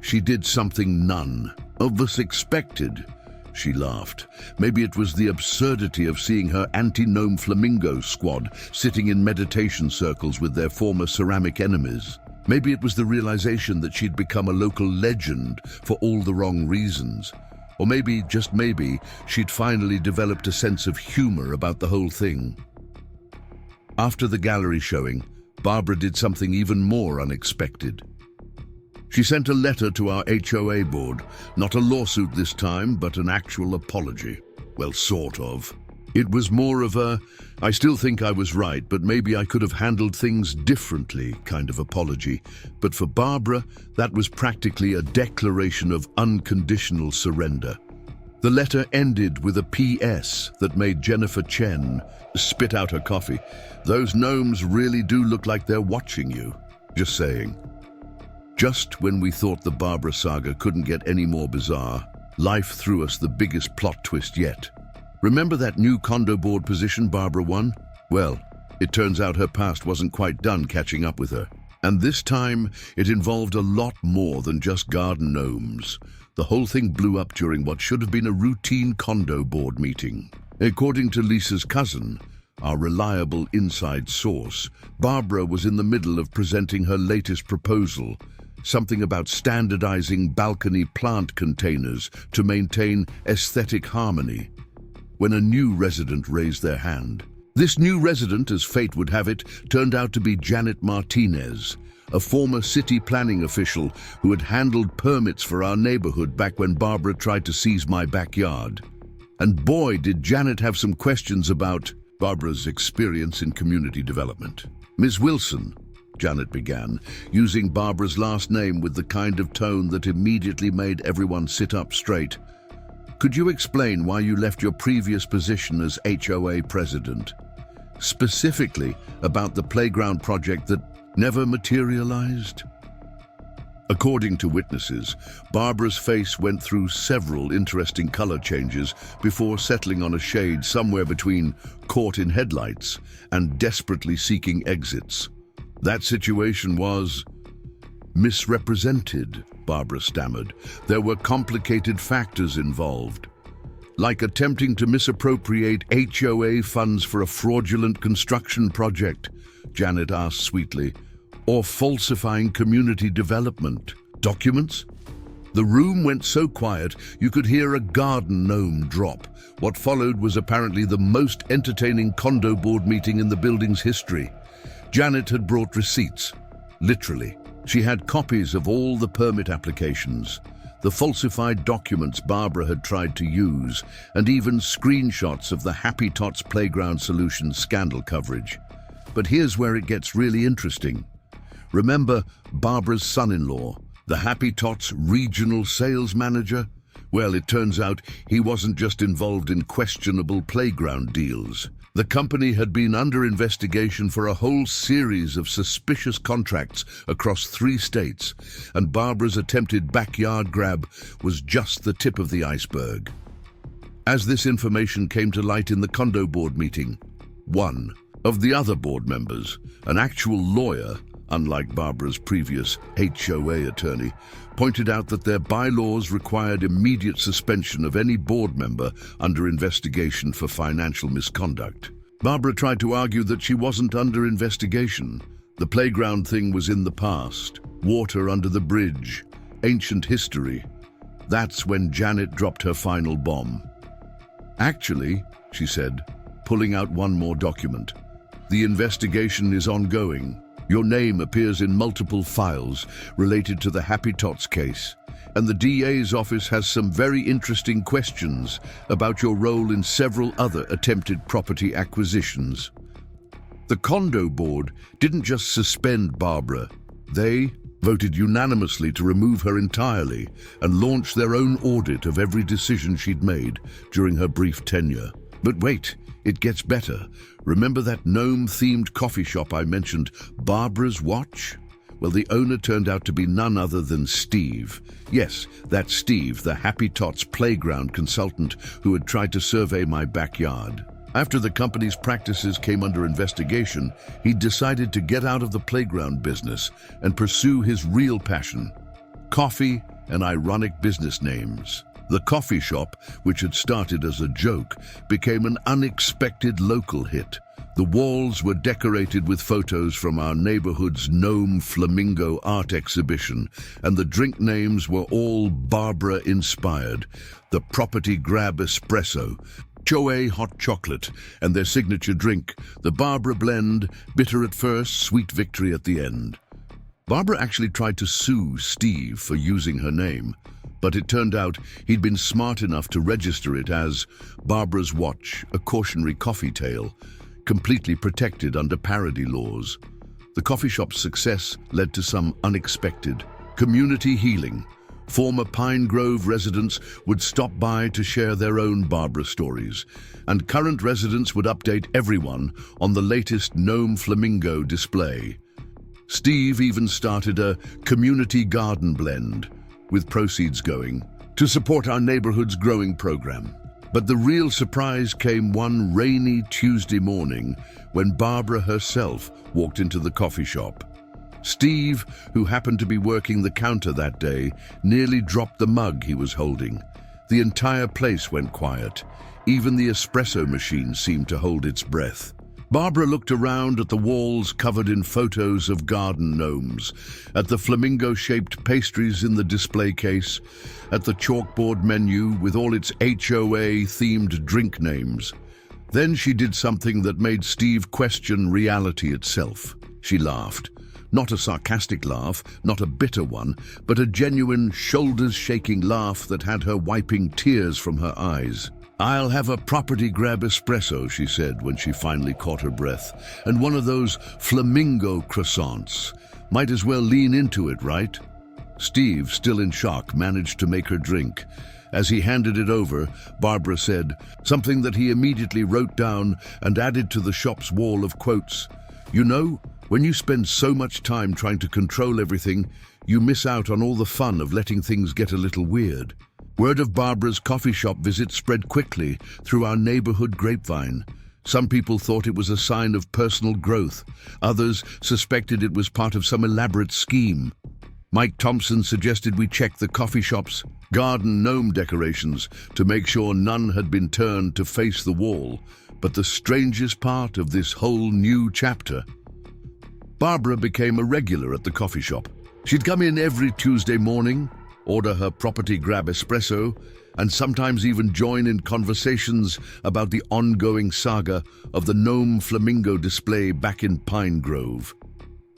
she did something none of us expected. She laughed. Maybe it was the absurdity of seeing her anti-gnome flamingo squad sitting in meditation circles with their former ceramic enemies. Maybe it was the realization that she'd become a local legend for all the wrong reasons. Or maybe, just maybe, she'd finally developed a sense of humor about the whole thing. After the gallery showing, Barbara did something even more unexpected. She sent a letter to our HOA board, not a lawsuit this time, but an actual apology. Well, sort of. It was more of a, I still think I was right, but maybe I could have handled things differently kind of apology. But for Barbara, that was practically a declaration of unconditional surrender. The letter ended with a PS that made Jennifer Chen spit out her coffee. Those gnomes really do look like they're watching you. Just saying. Just when we thought the Barbara saga couldn't get any more bizarre, life threw us the biggest plot twist yet. Remember that new condo board position Barbara won? Well, it turns out her past wasn't quite done catching up with her. And this time, it involved a lot more than just garden gnomes. The whole thing blew up during what should have been a routine condo board meeting. According to Lisa's cousin, our reliable inside source, Barbara was in the middle of presenting her latest proposal, something about standardizing balcony plant containers to maintain aesthetic harmony, when a new resident raised their hand. This new resident, as fate would have it, turned out to be Janet Martinez, a former city planning official who had handled permits for our neighborhood back when Barbara tried to seize my backyard. And boy, did Janet have some questions about Barbara's experience in community development. Ms. Wilson, Janet began, using Barbara's last name with the kind of tone that immediately made everyone sit up straight. Could you explain why you left your previous position as HOA president? Specifically about the playground project that never materialized? According to witnesses, Barbara's face went through several interesting color changes before settling on a shade somewhere between caught in headlights and desperately seeking exits. That situation was misrepresented, Barbara stammered. There were complicated factors involved, like attempting to misappropriate HOA funds for a fraudulent construction project, Janet asked sweetly, or falsifying community development documents. The room went so quiet you could hear a garden gnome drop. What followed was apparently the most entertaining condo board meeting in the building's history. Janet had brought receipts, literally. She had copies of all the permit applications, the falsified documents Barbara had tried to use, and even screenshots of the Happy Tots Playground Solutions scandal coverage. But here's where it gets really interesting. Remember Barbara's son-in-law, the Happy Tots regional sales manager? Well, it turns out he wasn't just involved in questionable playground deals. The company had been under investigation for a whole series of suspicious contracts across 3 states, and Barbara's attempted backyard grab was just the tip of the iceberg. As this information came to light in the condo board meeting, one of the other board members, an actual lawyer, unlike Barbara's previous HOA attorney, pointed out that their bylaws required immediate suspension of any board member under investigation for financial misconduct. Barbara tried to argue that she wasn't under investigation. The playground thing was in the past, water under the bridge, ancient history. That's when Janet dropped her final bomb. Actually, she said, pulling out one more document, the investigation is ongoing. Your name appears in multiple files related to the Happy Tots case, and the DA's office has some very interesting questions about your role in several other attempted property acquisitions. The condo board didn't just suspend Barbara. They voted unanimously to remove her entirely and launch their own audit of every decision she'd made during her brief tenure. But wait, it gets better. Remember that gnome-themed coffee shop I mentioned, Barbara's Watch? Well, the owner turned out to be none other than Steve. Yes, that's Steve, the Happy Tots playground consultant who had tried to survey my backyard. After the company's practices came under investigation, he decided to get out of the playground business and pursue his real passion: coffee and ironic business names. The coffee shop, which had started as a joke, became an unexpected local hit. The walls were decorated with photos from our neighborhood's Gnome Flamingo art exhibition, and the drink names were all Barbara-inspired: the Property Grab Espresso, HOA hot chocolate, and their signature drink, the Barbara Blend, bitter at first, sweet victory at the end. Barbara actually tried to sue Steve for using her name, but it turned out he'd been smart enough to register it as Barbara's Watch, a cautionary coffee tale, completely protected under parody laws. The coffee shop's success led to some unexpected community healing. Former Pine Grove residents would stop by to share their own Barbara stories, and current residents would update everyone on the latest Gnome Flamingo display. Steve even started a community garden blend, with proceeds going to support our neighborhood's growing program. But the real surprise came one rainy Tuesday morning when Barbara herself walked into the coffee shop. Steve, who happened to be working the counter that day, nearly dropped the mug he was holding. The entire place went quiet. Even the espresso machine seemed to hold its breath. Barbara looked around at the walls covered in photos of garden gnomes, at the flamingo-shaped pastries in the display case, at the chalkboard menu with all its HOA-themed drink names. Then she did something that made Steve question reality itself. She laughed. Not a sarcastic laugh, not a bitter one, but a genuine, shoulders-shaking laugh that had her wiping tears from her eyes. "I'll have a Property Grab Espresso," she said when she finally caught her breath, "and one of those flamingo croissants. Might as well lean into it, right?" Steve, still in shock, managed to make her drink. As he handed it over, Barbara said something that he immediately wrote down and added to the shop's wall of quotes. "You know, when you spend so much time trying to control everything, you miss out on all the fun of letting things get a little weird." Word of Barbara's coffee shop visit spread quickly through our neighborhood grapevine. Some people thought it was a sign of personal growth. Others suspected it was part of some elaborate scheme. Mike Thompsons suggested we check the coffee shop's garden gnome decorations to make sure none had been turned to face the wall. But the strangest part of this whole new chapter: Barbara became a regular at the coffee shop. She'd come in every Tuesday morning, order her Property Grab Espresso, and sometimes even join in conversations about the ongoing saga of the Gnome Flamingo display back in Pine Grove.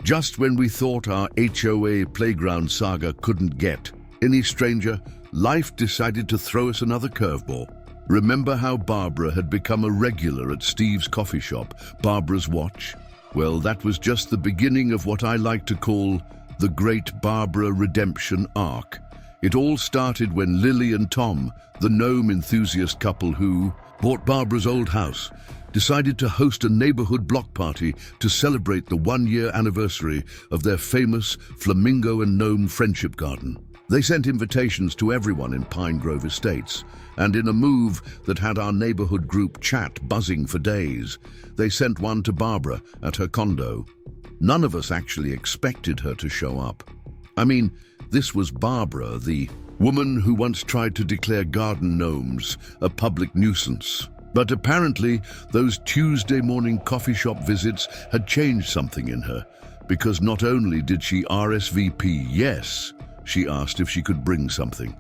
Just when we thought our HOA playground saga couldn't get any stranger, life decided to throw us another curveball. Remember how Barbara had become a regular at Steve's coffee shop, Barbara's Watch? Well, that was just the beginning of what I like to call the Great Barbara Redemption Arc. It all started when Lily and Tom, the gnome enthusiast couple who bought Barbara's old house, decided to host a neighborhood block party to celebrate the one-year anniversary of their famous Flamingo and Gnome Friendship Garden. They sent invitations to everyone in Pine Grove Estates, and in a move that had our neighborhood group chat buzzing for days, they sent one to Barbara at her condo. None of us actually expected her to show up. I mean, this was Barbara, the woman who once tried to declare garden gnomes a public nuisance. But apparently, those Tuesday morning coffee shop visits had changed something in her, because not only did she RSVP yes, she asked if she could bring something.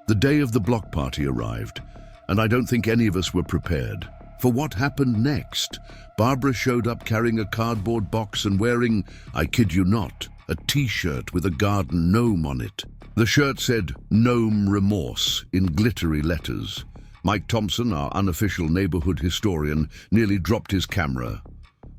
The day of the block party arrived, and I don't think any of us were prepared for what happened next. Barbara showed up carrying a cardboard box and wearing, I kid you not, a t-shirt with a garden gnome on it. The shirt said "Gnome Remorse" in glittery letters. Mike Thompson, our unofficial neighborhood historian, nearly dropped his camera.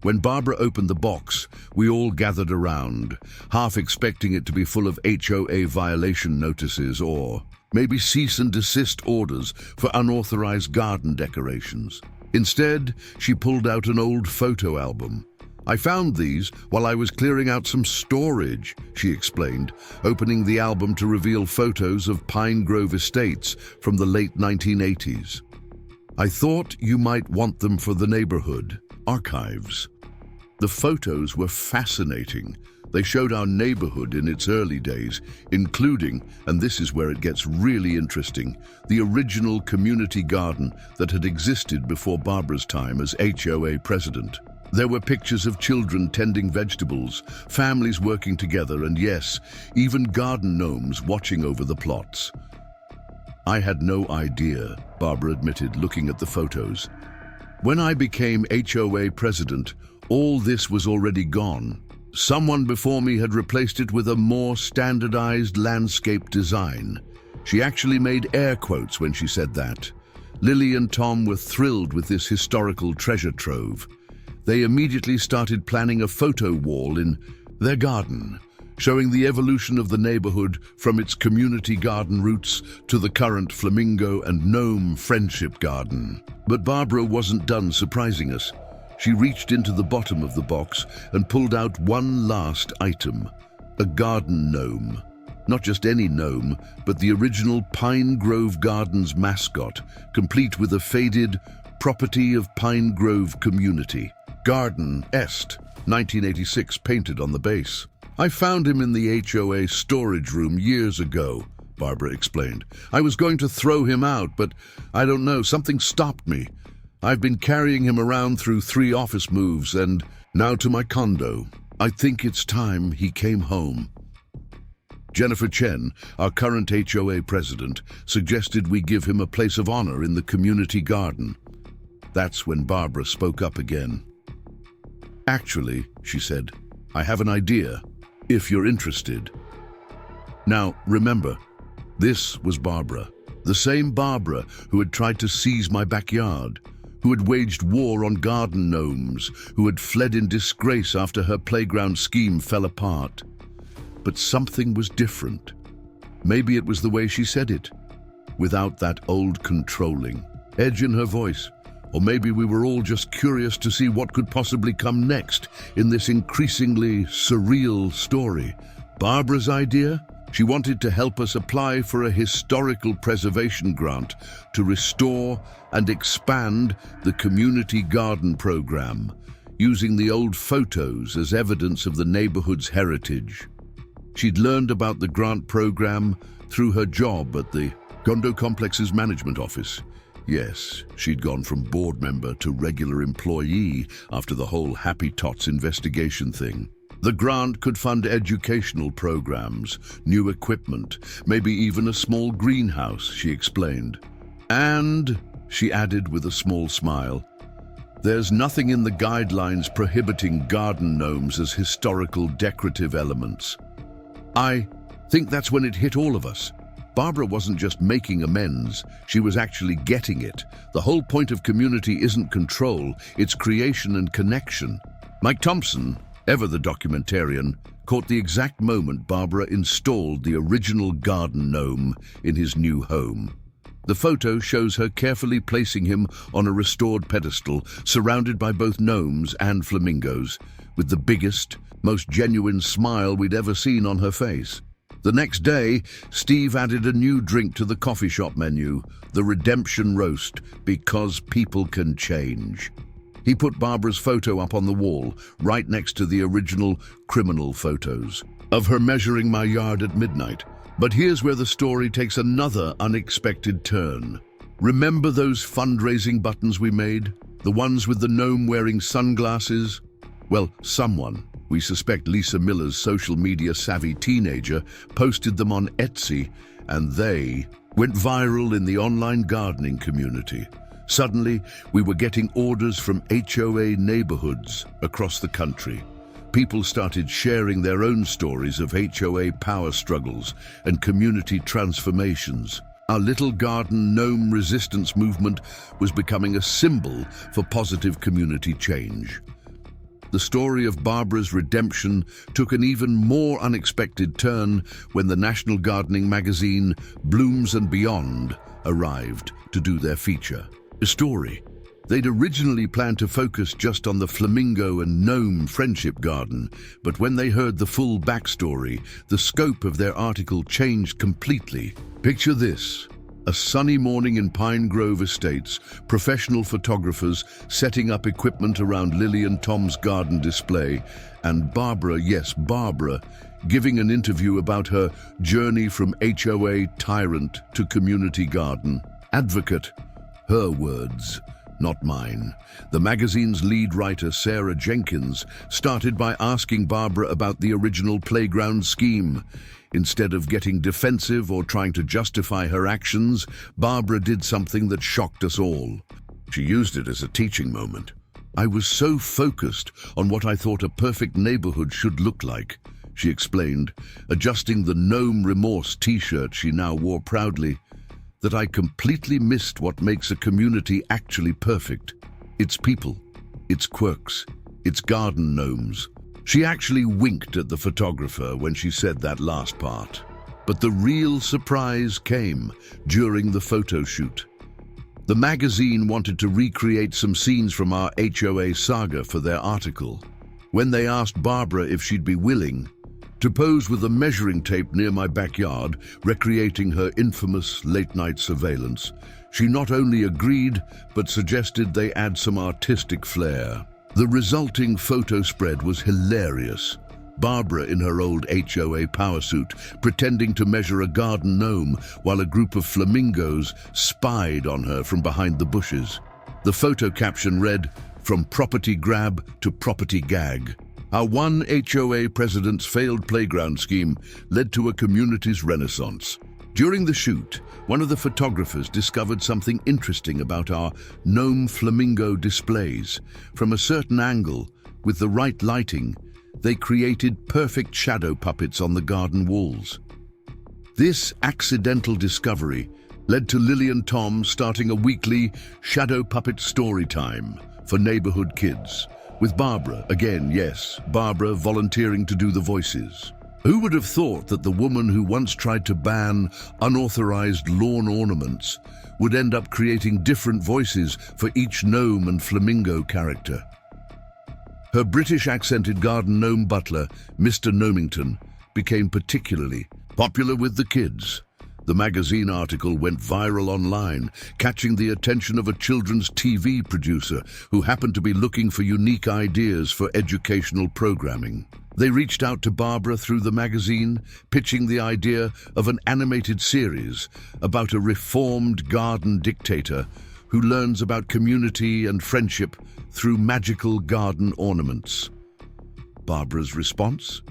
When Barbara opened the box, we all gathered around, half expecting it to be full of HOA violation notices or maybe cease and desist orders for unauthorized garden decorations. Instead, she pulled out an old photo album. "I found these while I was clearing out some storage," she explained, opening the album to reveal photos of Pine Grove Estates from the late 1980s. I thought you might want them for the neighborhood archives. The photos were fascinating. They showed our neighborhood in its early days, including, and this is where it gets really interesting, the original community garden that had existed before Barbara's time as HOA president. There were pictures of children tending vegetables, families working together, and yes, even garden gnomes watching over the plots. I had no idea, Barbara admitted, looking at the photos. When I became HOA president, all this was already gone. Someone before me had replaced it with a more standardized landscape design. She actually made air quotes when she said that. Lily and Tom were thrilled with this historical treasure trove. They immediately started planning a photo wall in their garden, showing the evolution of the neighborhood from its community garden roots to the current flamingo and gnome friendship garden. But Barbara wasn't done surprising us. She reached into the bottom of the box and pulled out one last item, a garden gnome. Not just any gnome, but the original Pine Grove Gardens mascot, complete with a faded "Property of Pine Grove Community. Garden Est, 1986 painted on the base. I found him in the HOA storage room years ago, Barbara explained. I was going to throw him out, but I don't know, something stopped me. I've been carrying him around through 3 office moves and now to my condo. I think it's time he came home. Jennifer Chen, our current HOA president, suggested we give him a place of honor in the community garden. That's when Barbara spoke up again. Actually, she said, I have an idea, if you're interested. Now, remember, this was Barbara, the same Barbara who had tried to seize my backyard, who had waged war on garden gnomes, who had fled in disgrace after her playground scheme fell apart. But something was different. Maybe it was the way she said it, without that old controlling edge in her voice. Or maybe we were all just curious to see what could possibly come next in this increasingly surreal story. Barbara's idea? She wanted to help us apply for a historical preservation grant to restore and expand the community garden program, using the old photos as evidence of the neighborhood's heritage. She'd learned about the grant program through her job at the condo complex's management office. Yes, she'd gone from board member to regular employee after the whole Happy Tots investigation thing. The grant could fund educational programs, new equipment, maybe even a small greenhouse, she explained. And, she added with a small smile, there's nothing in the guidelines prohibiting garden gnomes as historical decorative elements. I think that's when it hit all of us. Barbara wasn't just making amends, she was actually getting it. The whole point of community isn't control, it's creation and connection. Mike Thompson, ever the documentarian, caught the exact moment Barbara installed the original garden gnome in his new home. The photo shows her carefully placing him on a restored pedestal, surrounded by both gnomes and flamingos, with the biggest, most genuine smile we'd ever seen on her face. The next day, Steve added a new drink to the coffee shop menu, the Redemption Roast, because people can change. He put Barbara's photo up on the wall, right next to the original criminal photos of her measuring my yard at midnight. But here's where the story takes another unexpected turn. Remember those fundraising buttons we made? The ones with the gnome wearing sunglasses? Well, someone, we suspect Lisa Miller's social media savvy teenager, posted them on Etsy, and they went viral in the online gardening community. Suddenly, we were getting orders from HOA neighborhoods across the country. People started sharing their own stories of HOA power struggles and community transformations. Our little garden gnome resistance movement was becoming a symbol for positive community change. The story of Barbara's redemption took an even more unexpected turn when the national gardening magazine Blooms and Beyond arrived to do their feature. A story. They'd originally planned to focus just on the flamingo and gnome friendship garden, but when they heard the full backstory, the scope of their article changed completely. Picture this. A sunny morning in Pine Grove Estates, professional photographers setting up equipment around Lily and Tom's garden display, and Barbara, yes, Barbara, giving an interview about her journey from HOA tyrant to community garden. Advocate, her words, not mine. The magazine's lead writer, Sarah Jenkins, started by asking Barbara about the original playground scheme. Instead of getting defensive or trying to justify her actions, Barbara did something that shocked us all. She used it as a teaching moment. "I was so focused on what I thought a perfect neighborhood should look like," she explained, adjusting the gnome remorse t-shirt she now wore proudly, "that I completely missed what makes a community actually perfect. Its people, its quirks, its garden gnomes." She actually winked at the photographer when she said that last part. But the real surprise came during the photo shoot. The magazine wanted to recreate some scenes from our HOA saga for their article. When they asked Barbara if she'd be willing to pose with a measuring tape near my backyard, recreating her infamous late-night surveillance, she not only agreed, but suggested they add some artistic flair. The resulting photo spread was hilarious. Barbara in her old HOA power suit, pretending to measure a garden gnome while a group of flamingos spied on her from behind the bushes. The photo caption read, "From property grab to property gag." Our one HOA president's failed playground scheme led to a community's renaissance. During the shoot, one of the photographers discovered something interesting about our gnome flamingo displays. From a certain angle, with the right lighting, they created perfect shadow puppets on the garden walls. This accidental discovery led to Lily and Tom starting a weekly shadow puppet story time for neighborhood kids, with Barbara, again, yes, Barbara volunteering to do the voices. Who would have thought that the woman who once tried to ban unauthorized lawn ornaments would end up creating different voices for each gnome and flamingo character? Her British-accented garden gnome butler, Mr. Gnomington, became particularly popular with the kids. The magazine article went viral online, catching the attention of a children's TV producer who happened to be looking for unique ideas for educational programming. They reached out to Barbara through the magazine, pitching the idea of an animated series about a reformed garden dictator who learns about community and friendship through magical garden ornaments. Barbara's response?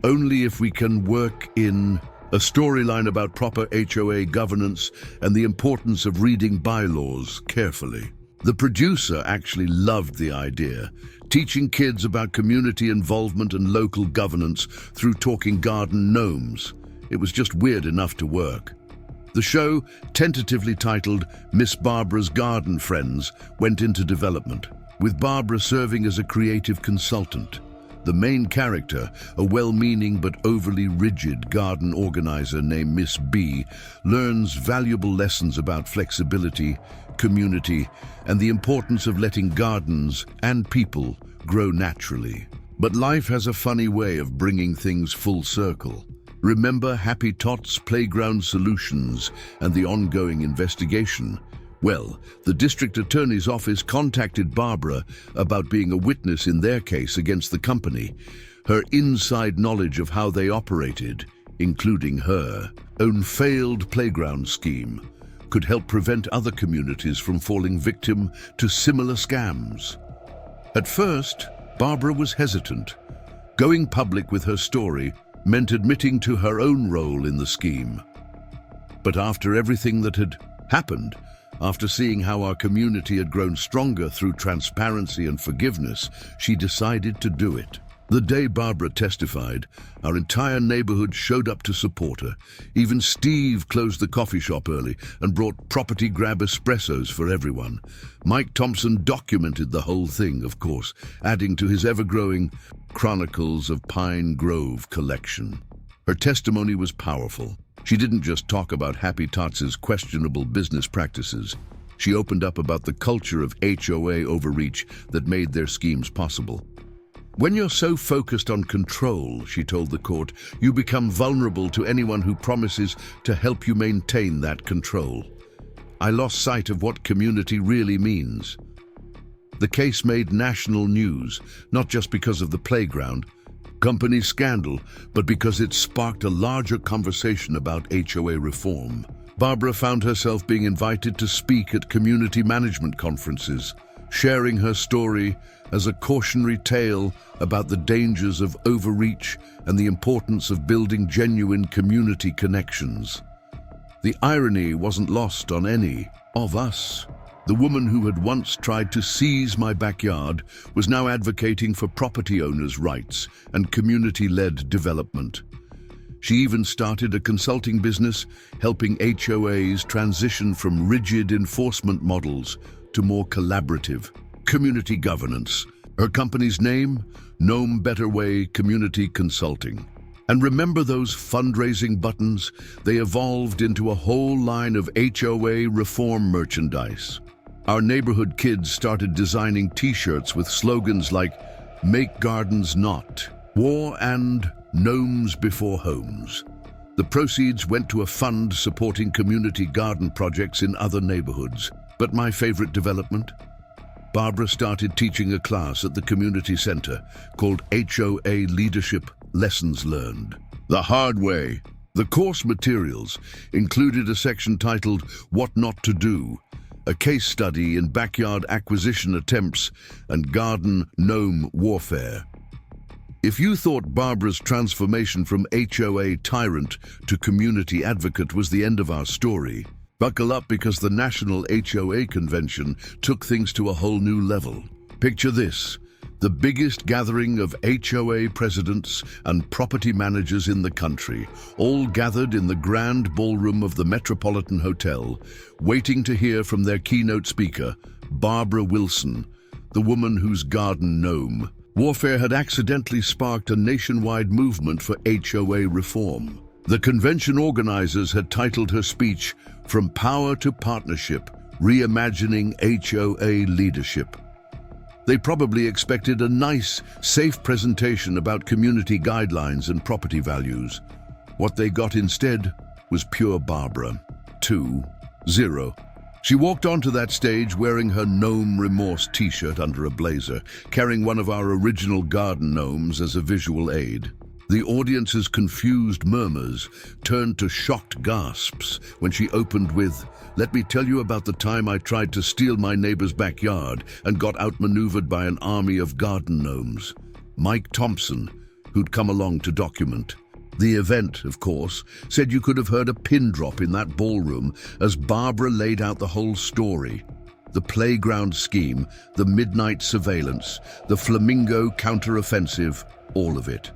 "Only if we can work in a storyline about proper HOA governance and the importance of reading bylaws carefully." The producer actually loved the idea, teaching kids about community involvement and local governance through talking garden gnomes. It was just weird enough to work. The show, tentatively titled Miss Barbara's Garden Friends, went into development, with Barbara serving as a creative consultant. The main character, a well-meaning but overly rigid garden organizer named Miss B, learns valuable lessons about flexibility, community, and the importance of letting gardens and people grow naturally. But life has a funny way of bringing things full circle. Remember Happy Tots Playground Solutions and the ongoing investigation? Well, the district attorney's office contacted Barbara about being a witness in their case against the company. Her inside knowledge of how they operated, including her own failed playground scheme, could help prevent other communities from falling victim to similar scams. At first, Barbara was hesitant. Going public with her story meant admitting to her own role in the scheme. But after everything that had happened, after seeing how our community had grown stronger through transparency and forgiveness, she decided to do it. The day Barbara testified, our entire neighborhood showed up to support her. Even Steve closed the coffee shop early and brought property grab espressos for everyone. Mike Thompson documented the whole thing, of course, adding to his ever-growing Chronicles of Pine Grove collection. Her testimony was powerful. She didn't just talk about Happy Tots' questionable business practices. She opened up about the culture of HOA overreach that made their schemes possible. When you're so focused on control, she told the court, you become vulnerable to anyone who promises to help you maintain that control. I lost sight of what community really means. The case made national news, not just because of the playground, company scandal, but because it sparked a larger conversation about HOA reform. Barbara found herself being invited to speak at community management conferences, sharing her story as a cautionary tale about the dangers of overreach and the importance of building genuine community connections. The irony wasn't lost on any of us. The woman who had once tried to seize my backyard was now advocating for property owners' rights and community-led development. She even started a consulting business helping HOAs transition from rigid enforcement models to more collaborative community governance. Her company's name? Gnome Better Way Community Consulting. And remember those fundraising buttons? They evolved into a whole line of HOA reform merchandise. Our neighborhood kids started designing t-shirts with slogans like "Make Gardens Not," "War and Gnomes Before Homes." The proceeds went to a fund supporting community garden projects in other neighborhoods. But my favorite development? Barbara started teaching a class at the community center called HOA Leadership Lessons Learned. The hard way. The course materials included a section titled "What Not to Do," a case study in backyard acquisition attempts and garden gnome warfare. If you thought Barbara's transformation from HOA tyrant to community advocate was the end of our story, buckle up, because the National HOA Convention took things to a whole new level. Picture this: the biggest gathering of HOA presidents and property managers in the country, all gathered in the grand ballroom of the Metropolitan Hotel, waiting to hear from their keynote speaker, Barbara Wilson, the woman whose garden gnome warfare had accidentally sparked a nationwide movement for HOA reform. The convention organizers had titled her speech "From Power to Partnership, Reimagining HOA Leadership." They probably expected a nice, safe presentation about community guidelines and property values. What they got instead was pure Barbara. 2-0. She walked onto that stage wearing her Gnome Remorse t-shirt under a blazer, carrying one of our original garden gnomes as a visual aid. The audience's confused murmurs turned to shocked gasps when she opened with, "Let me tell you about the time I tried to steal my neighbor's backyard and got outmaneuvered by an army of garden gnomes." Mike Thompson, who'd come along to document the event, of course, said you could have heard a pin drop in that ballroom as Barbara laid out the whole story. The playground scheme, the midnight surveillance, the flamingo counteroffensive, all of it.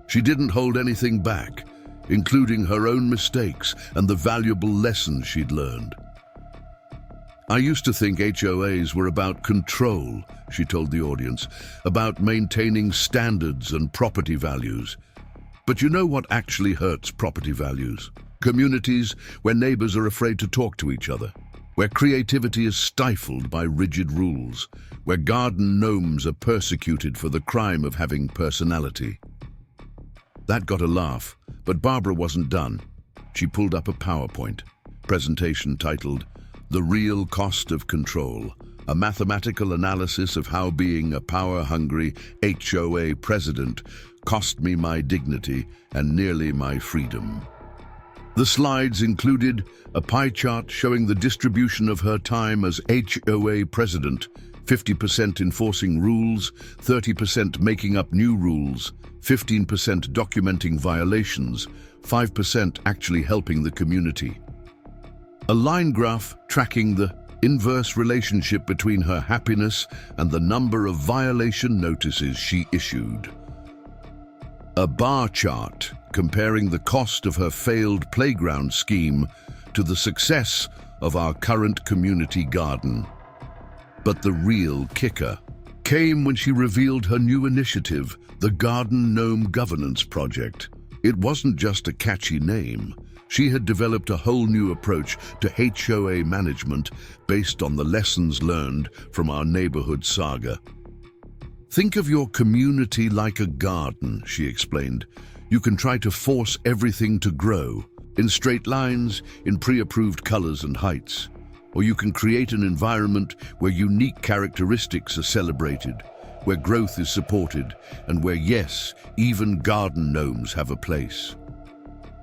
She didn't hold anything back, including her own mistakes and the valuable lessons she'd learned. "I used to think HOAs were about control," she told the audience, "about maintaining standards and property values. But you know what actually hurts property values? Communities where neighbors are afraid to talk to each other, where creativity is stifled by rigid rules, where garden gnomes are persecuted for the crime of having personality." That got a laugh, but Barbara wasn't done. She pulled up a PowerPoint presentation titled "The Real Cost of Control," a mathematical analysis of how being a power-hungry HOA president cost me my dignity and nearly my freedom. The slides included a pie chart showing the distribution of her time as HOA president: 50% enforcing rules, 30% making up new rules, 15% documenting violations, 5% actually helping the community. A line graph tracking the inverse relationship between her happiness and the number of violation notices she issued. A bar chart comparing the cost of her failed playground scheme to the success of our current community garden. But the real kicker came when she revealed her new initiative, the Garden Gnome Governance Project. It wasn't just a catchy name. She had developed a whole new approach to HOA management based on the lessons learned from our neighborhood saga. Think of your community like a garden, she explained. You can try to force everything to grow, in straight lines, in pre-approved colors and heights. Or you can create an environment where unique characteristics are celebrated, where growth is supported, and where, yes, even garden gnomes have a place.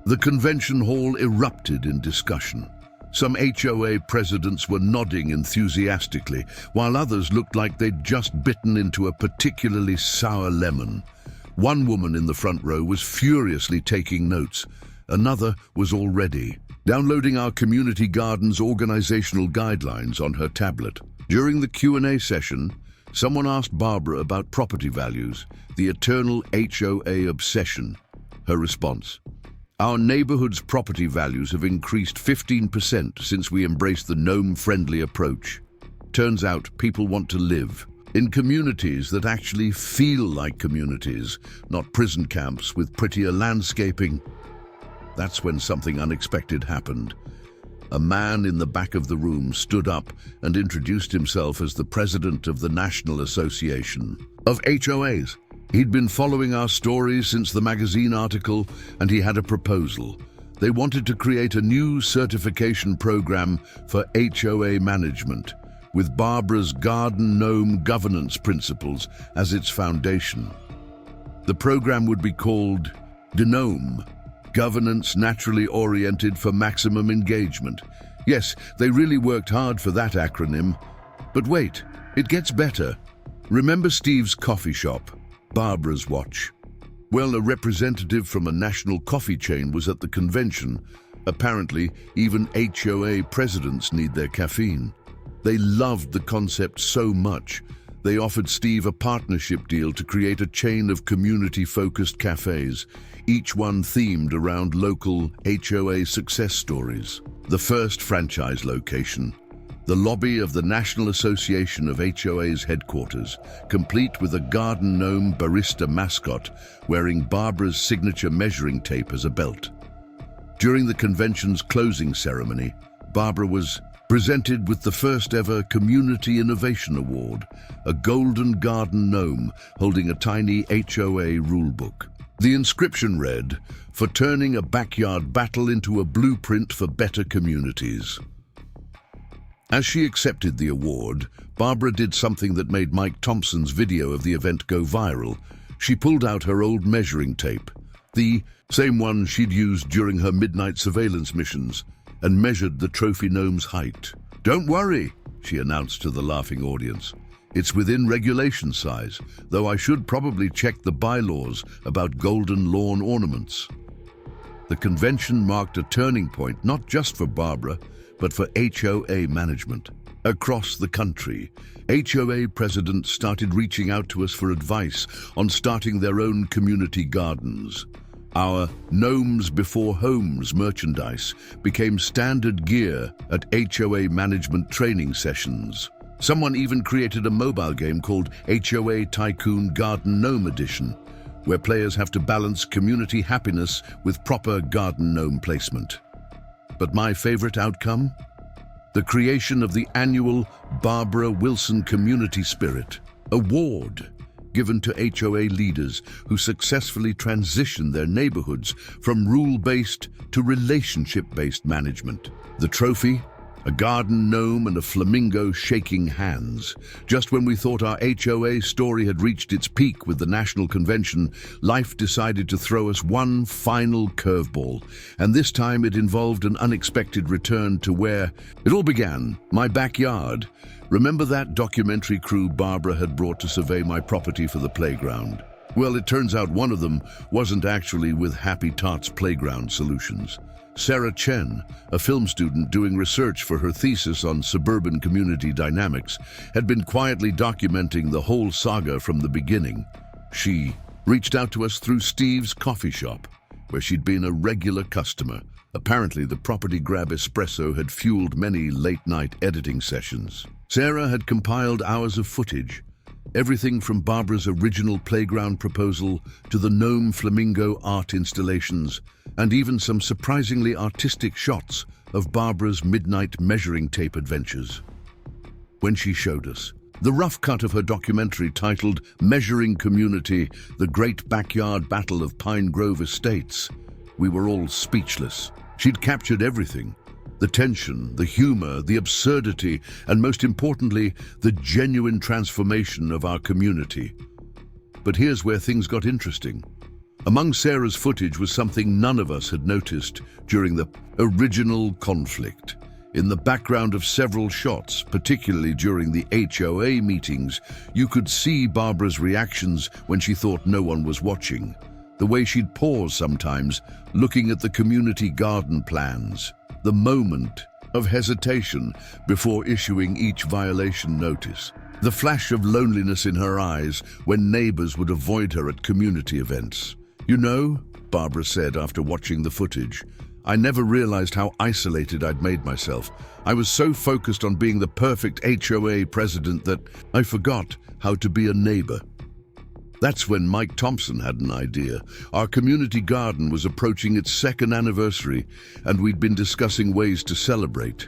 The convention hall erupted in discussion. Some HOA presidents were nodding enthusiastically, while others looked like they'd just bitten into a particularly sour lemon. One woman in the front row was furiously taking notes. Another was already downloading our community garden's organizational guidelines on her tablet. During the Q&A session, someone asked Barbara about property values, the eternal HOA obsession. Her response: "Our neighborhood's property values have increased 15% since we embraced the gnome-friendly approach. Turns out people want to live in communities that actually feel like communities, not prison camps with prettier landscaping." That's when something unexpected happened. A man in the back of the room stood up and introduced himself as the president of the National Association of HOAs. He'd been following our stories since the magazine article, and he had a proposal. They wanted to create a new certification program for HOA management, with Barbara's Garden Gnome governance principles as its foundation. The program would be called GNOME, Governance Naturally Oriented for Maximum Engagement. Yes, they really worked hard for that acronym. But wait, it gets better. Remember Steve's coffee shop, Barbara's Watch? Well, a representative from a national coffee chain was at the convention. Apparently, even HOA presidents need their caffeine. They loved the concept so much, they offered Steve a partnership deal to create a chain of community-focused cafes, each one themed around local HOA success stories. The first franchise location, the lobby of the National Association of HOA's headquarters, complete with a garden gnome barista mascot wearing Barbara's signature measuring tape as a belt. During the convention's closing ceremony, Barbara was presented with the first ever Community Innovation Award, a golden garden gnome holding a tiny HOA rulebook. The inscription read, "For turning a backyard battle into a blueprint for better communities." As she accepted the award, Barbara did something that made Mike Thompson's video of the event go viral. She pulled out her old measuring tape, the same one she'd used during her midnight surveillance missions, and measured the trophy gnome's height. "Don't worry," she announced to the laughing audience. "It's within regulation size, though I should probably check the bylaws about golden lawn ornaments." The convention marked a turning point not just for Barbara, but for HOA management. Across the country, HOA presidents started reaching out to us for advice on starting their own community gardens. Our Gnomes Before Homes merchandise became standard gear at HOA management training sessions. Someone even created a mobile game called HOA Tycoon Garden Gnome Edition, where players have to balance community happiness with proper garden gnome placement. But my favorite outcome? The creation of the annual Barbara Wilson Community Spirit Award, given to HOA leaders who successfully transitioned their neighborhoods from rule-based to relationship-based management. The trophy? A garden gnome and a flamingo shaking hands. Just when we thought our HOA story had reached its peak with the national convention, life decided to throw us one final curveball. And this time it involved an unexpected return to where it all began, my backyard. Remember that documentary crew Barbara had brought to survey my property for the playground? Well, it turns out one of them wasn't actually with Happy Tots Playground Solutions. Sarah Chen, a film student doing research for her thesis on suburban community dynamics, had been quietly documenting the whole saga from the beginning. She reached out to us through Steve's coffee shop, where she'd been a regular customer. Apparently, the property grab espresso had fueled many late-night editing sessions. Sarah had compiled hours of footage, everything from Barbara's original playground proposal to the gnome flamingo art installations, and even some surprisingly artistic shots of Barbara's midnight measuring tape adventures. When she showed us, The rough cut of her documentary titled Measuring Community, The Great Backyard Battle of Pine Grove Estates. We were all speechless. She'd captured everything. The tension, the humor, the absurdity, and most importantly, the genuine transformation of our community. But here's where things got interesting. Among Sarah's footage was something none of us had noticed during the original conflict. In the background of several shots, particularly during the HOA meetings, you could see Barbara's reactions when she thought no one was watching. The way she'd pause sometimes, looking at the community garden plans. The moment of hesitation before issuing each violation notice. The flash of loneliness in her eyes when neighbors would avoid her at community events. "You know," Barbara said after watching the footage, "I never realized how isolated I'd made myself. I was so focused on being the perfect HOA president that I forgot how to be a neighbor." That's when Mike Thompson had an idea. Our community garden was approaching its second anniversary, and we'd been discussing ways to celebrate.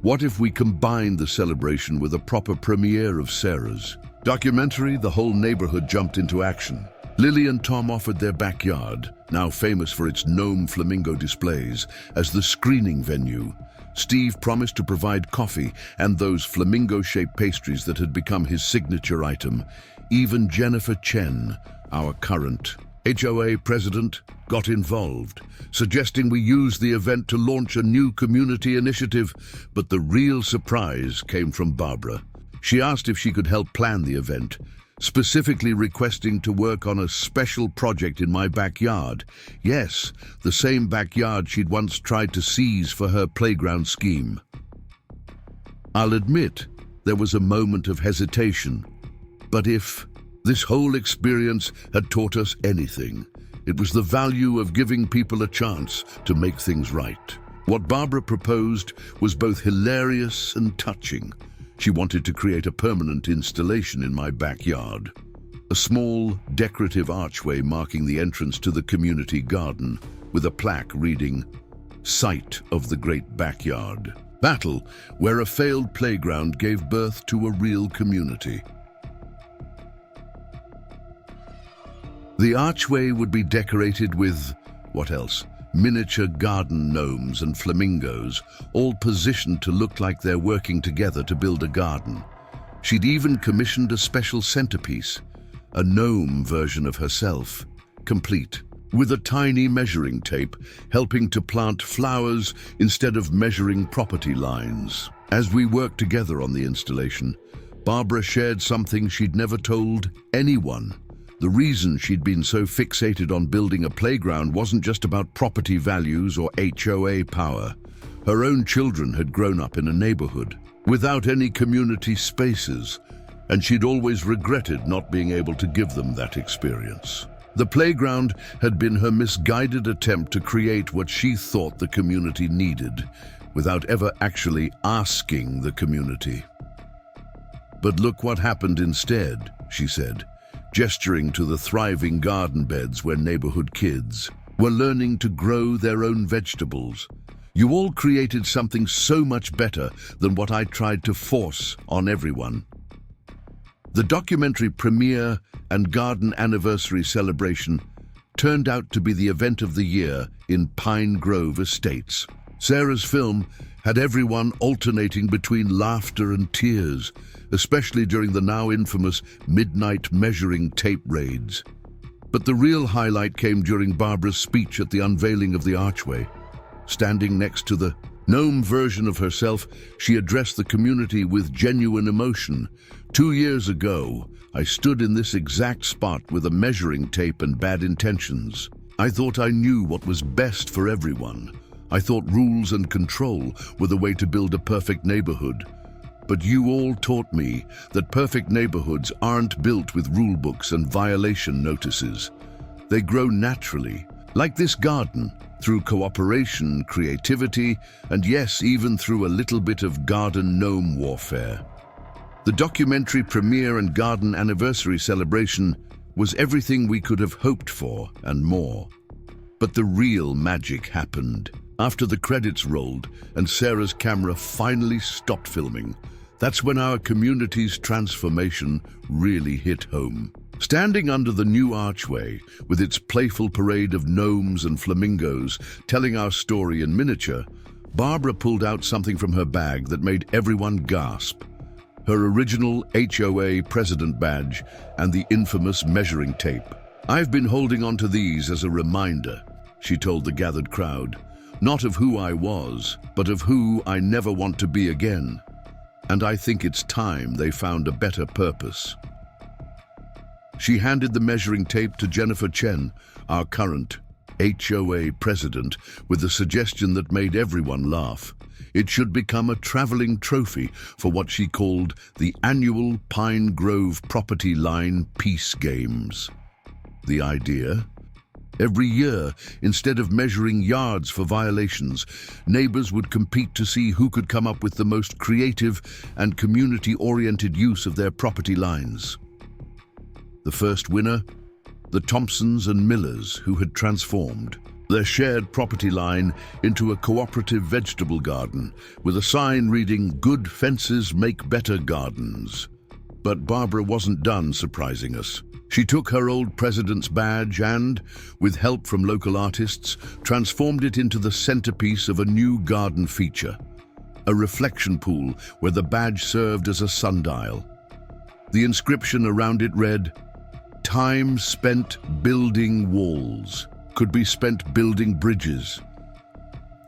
What if we combined the celebration with a proper premiere of Sarah's documentary? The whole neighborhood jumped into action. Lily and Tom offered their backyard, now famous for its gnome flamingo displays, as the screening venue. Steve promised to provide coffee and those flamingo-shaped pastries that had become his signature item. Even Jennifer Chen, our current HOA president, got involved, suggesting we use the event to launch a new community initiative. But the real surprise came from Barbara. She asked if she could help plan the event, specifically requesting to work on a special project in my backyard. Yes, the same backyard she'd once tried to seize for her playground scheme. I'll admit, there was a moment of hesitation. But if this whole experience had taught us anything, it was the value of giving people a chance to make things right. What Barbara proposed was both hilarious and touching. She wanted to create a permanent installation in my backyard. A small, decorative archway marking the entrance to the community garden, with a plaque reading, "Site of the Great Backyard Battle, where a failed playground gave birth to a real community." The archway would be decorated with, what else? Miniature garden gnomes and flamingos, all positioned to look like they're working together to build a garden. She'd even commissioned a special centerpiece, a gnome version of herself, complete, with a tiny measuring tape helping to plant flowers instead of measuring property lines. As we worked together on the installation, Barbara shared something she'd never told anyone. The reason she'd been so fixated on building a playground wasn't just about property values or HOA power. Her own children had grown up in a neighborhood without any community spaces, and she'd always regretted not being able to give them that experience. The playground had been her misguided attempt to create what she thought the community needed, without ever actually asking the community. "But look what happened instead," she said, gesturing to the thriving garden beds where neighborhood kids were learning to grow their own vegetables. "You all created something so much better than what I tried to force on everyone." The documentary premiere and garden anniversary celebration turned out to be the event of the year in Pine Grove Estates. Sarah's film had everyone alternating between laughter and tears, especially during the now infamous midnight measuring tape raids. But the real highlight came during Barbara's speech at the unveiling of the archway. Standing next to the gnome version of herself, she addressed the community with genuine emotion. "2 years ago, I stood in this exact spot with a measuring tape and bad intentions. I thought I knew what was best for everyone. I thought rules and control were the way to build a perfect neighborhood. But you all taught me that perfect neighborhoods aren't built with rule books and violation notices. They grow naturally, like this garden, through cooperation, creativity, and yes, even through a little bit of garden gnome warfare." The documentary premiere and garden anniversary celebration was everything we could have hoped for and more. But the real magic happened. After the credits rolled and Sarah's camera finally stopped filming, That's when our community's transformation really hit home. Standing under the new archway, with its playful parade of gnomes and flamingos telling our story in miniature, Barbara pulled out something from her bag that made everyone gasp. Her original HOA president badge and the infamous measuring tape. "I've been holding on to these as a reminder," she told the gathered crowd. "Not of who I was, but of who I never want to be again. And I think it's time they found a better purpose." She handed the measuring tape to Jennifer Chen, our current HOA president, with a suggestion that made everyone laugh. It should become a traveling trophy for what she called the annual Pine Grove Property Line Peace Games. The idea? Every year, instead of measuring yards for violations, neighbors would compete to see who could come up with the most creative and community-oriented use of their property lines. The first winner? The Thompsons and Millers, who had transformed their shared property line into a cooperative vegetable garden with a sign reading, "Good fences make better gardens." But Barbara wasn't done surprising us. She took her old president's badge and, with help from local artists, transformed it into the centerpiece of a new garden feature, a reflection pool where the badge served as a sundial. The inscription around it read, "Time spent building walls could be spent building bridges."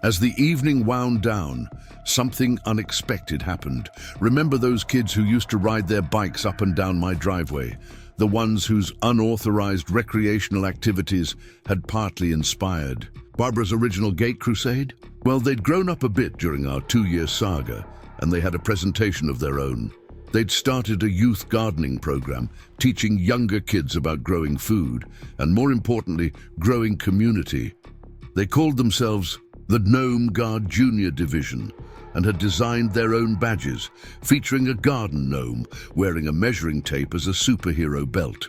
As the evening wound down, something unexpected happened. Remember those kids who used to ride their bikes up and down my driveway? The ones whose unauthorized recreational activities had partly inspired Barbara's original gate crusade? Well, they'd grown up a bit during our 2-year saga, and they had a presentation of their own. They'd started a youth gardening program, teaching younger kids about growing food, and more importantly, growing community. They called themselves the Gnome Guard Junior Division, and had designed their own badges, featuring a garden gnome wearing a measuring tape as a superhero belt.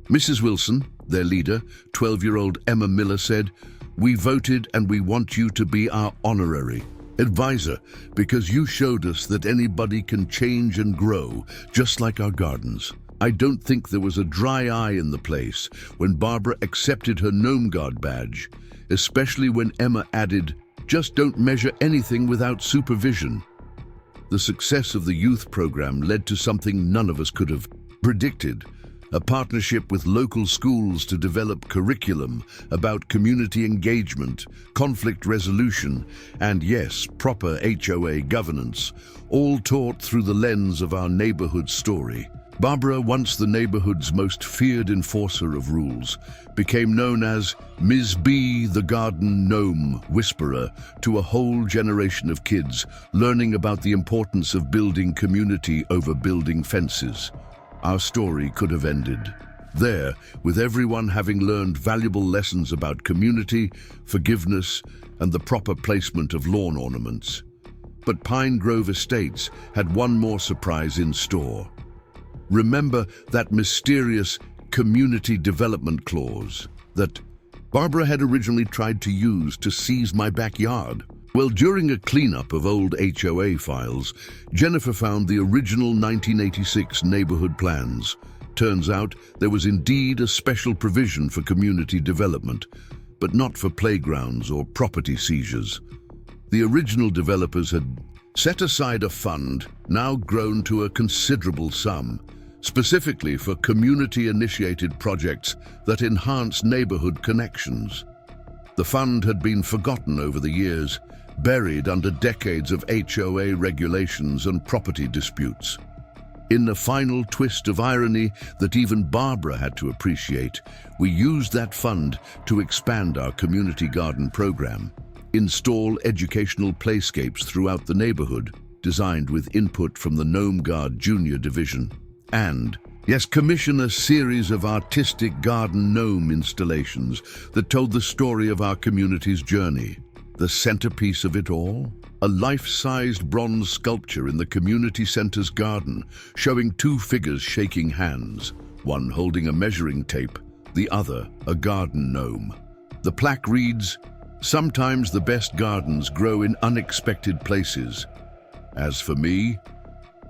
Mrs. Wilson, their leader, 12-year-old Emma Miller, said, "We voted and we want you to be our honorary advisor because you showed us that anybody can change and grow, just like our gardens." I don't think there was a dry eye in the place when Barbara accepted her Gnome Guard badge, especially when Emma added, "Just don't measure anything without supervision." The success of the youth program led to something none of us could have predicted, a partnership with local schools to develop curriculum about community engagement, conflict resolution, and yes, proper HOA governance, all taught through the lens of our neighborhood story. Barbara, once the neighborhood's most feared enforcer of rules, became known as Ms. B, the garden gnome whisperer, to a whole generation of kids learning about the importance of building community over building fences. Our story could have ended there, with everyone having learned valuable lessons about community, forgiveness, and the proper placement of lawn ornaments. But Pine Grove Estates had one more surprise in store. Remember that mysterious community development clause that Barbara had originally tried to use to seize my backyard? Well, during a cleanup of old HOA files, Jennifer found the original 1986 neighborhood plans. Turns out there was indeed a special provision for community development, but not for playgrounds or property seizures. The original developers had set aside a fund, now grown to a considerable sum, specifically for community-initiated projects that enhance neighborhood connections. The fund had been forgotten over the years, buried under decades of HOA regulations and property disputes. In the final twist of irony that even Barbara had to appreciate, we used that fund to expand our community garden program, install educational playscapes throughout the neighborhood, designed with input from the Gnome Guard Junior Division, and, yes, commission a series of artistic garden gnome installations that told the story of our community's journey. The centerpiece of it all? A life-sized bronze sculpture in the community center's garden, showing 2 figures shaking hands, one holding a measuring tape, the other a garden gnome. The plaque reads, "Sometimes the best gardens grow in unexpected places." As for me,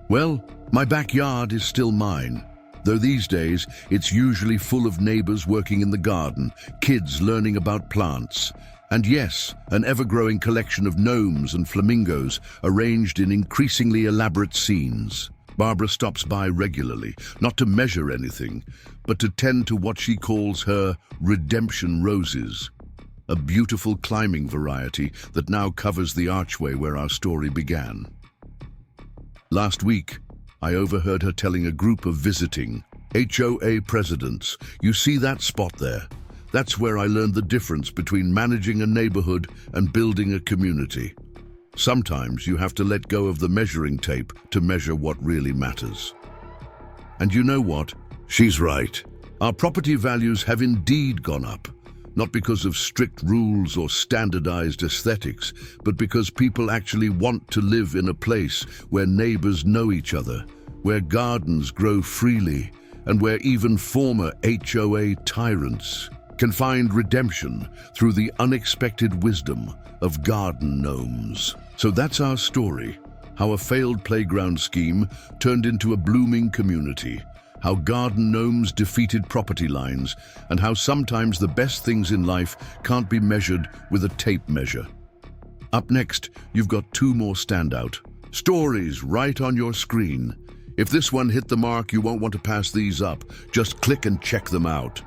Well, my backyard is still mine, though these days it's usually full of neighbors working in the garden, kids learning about plants, and yes, an ever-growing collection of gnomes and flamingos arranged in increasingly elaborate scenes. Barbara stops by regularly, not to measure anything, but to tend to what she calls her redemption roses, a beautiful climbing variety that now covers the archway where our story began. Last week, I overheard her telling a group of visiting HOA presidents, "You see that spot there? That's where I learned the difference between managing a neighborhood and building a community. Sometimes you have to let go of the measuring tape to measure what really matters." And you know what? She's right. Our property values have indeed gone up, not because of strict rules or standardized aesthetics, but because people actually want to live in a place where neighbors know each other, where gardens grow freely, and where even former HOA tyrants can find redemption through the unexpected wisdom of garden gnomes. So that's our story, how a failed playground scheme turned into a blooming community, how garden gnomes defeated property lines, and how sometimes the best things in life can't be measured with a tape measure. Up next, you've got two more standout stories right on your screen. If this one hit the mark, you won't want to pass these up. Just click and check them out.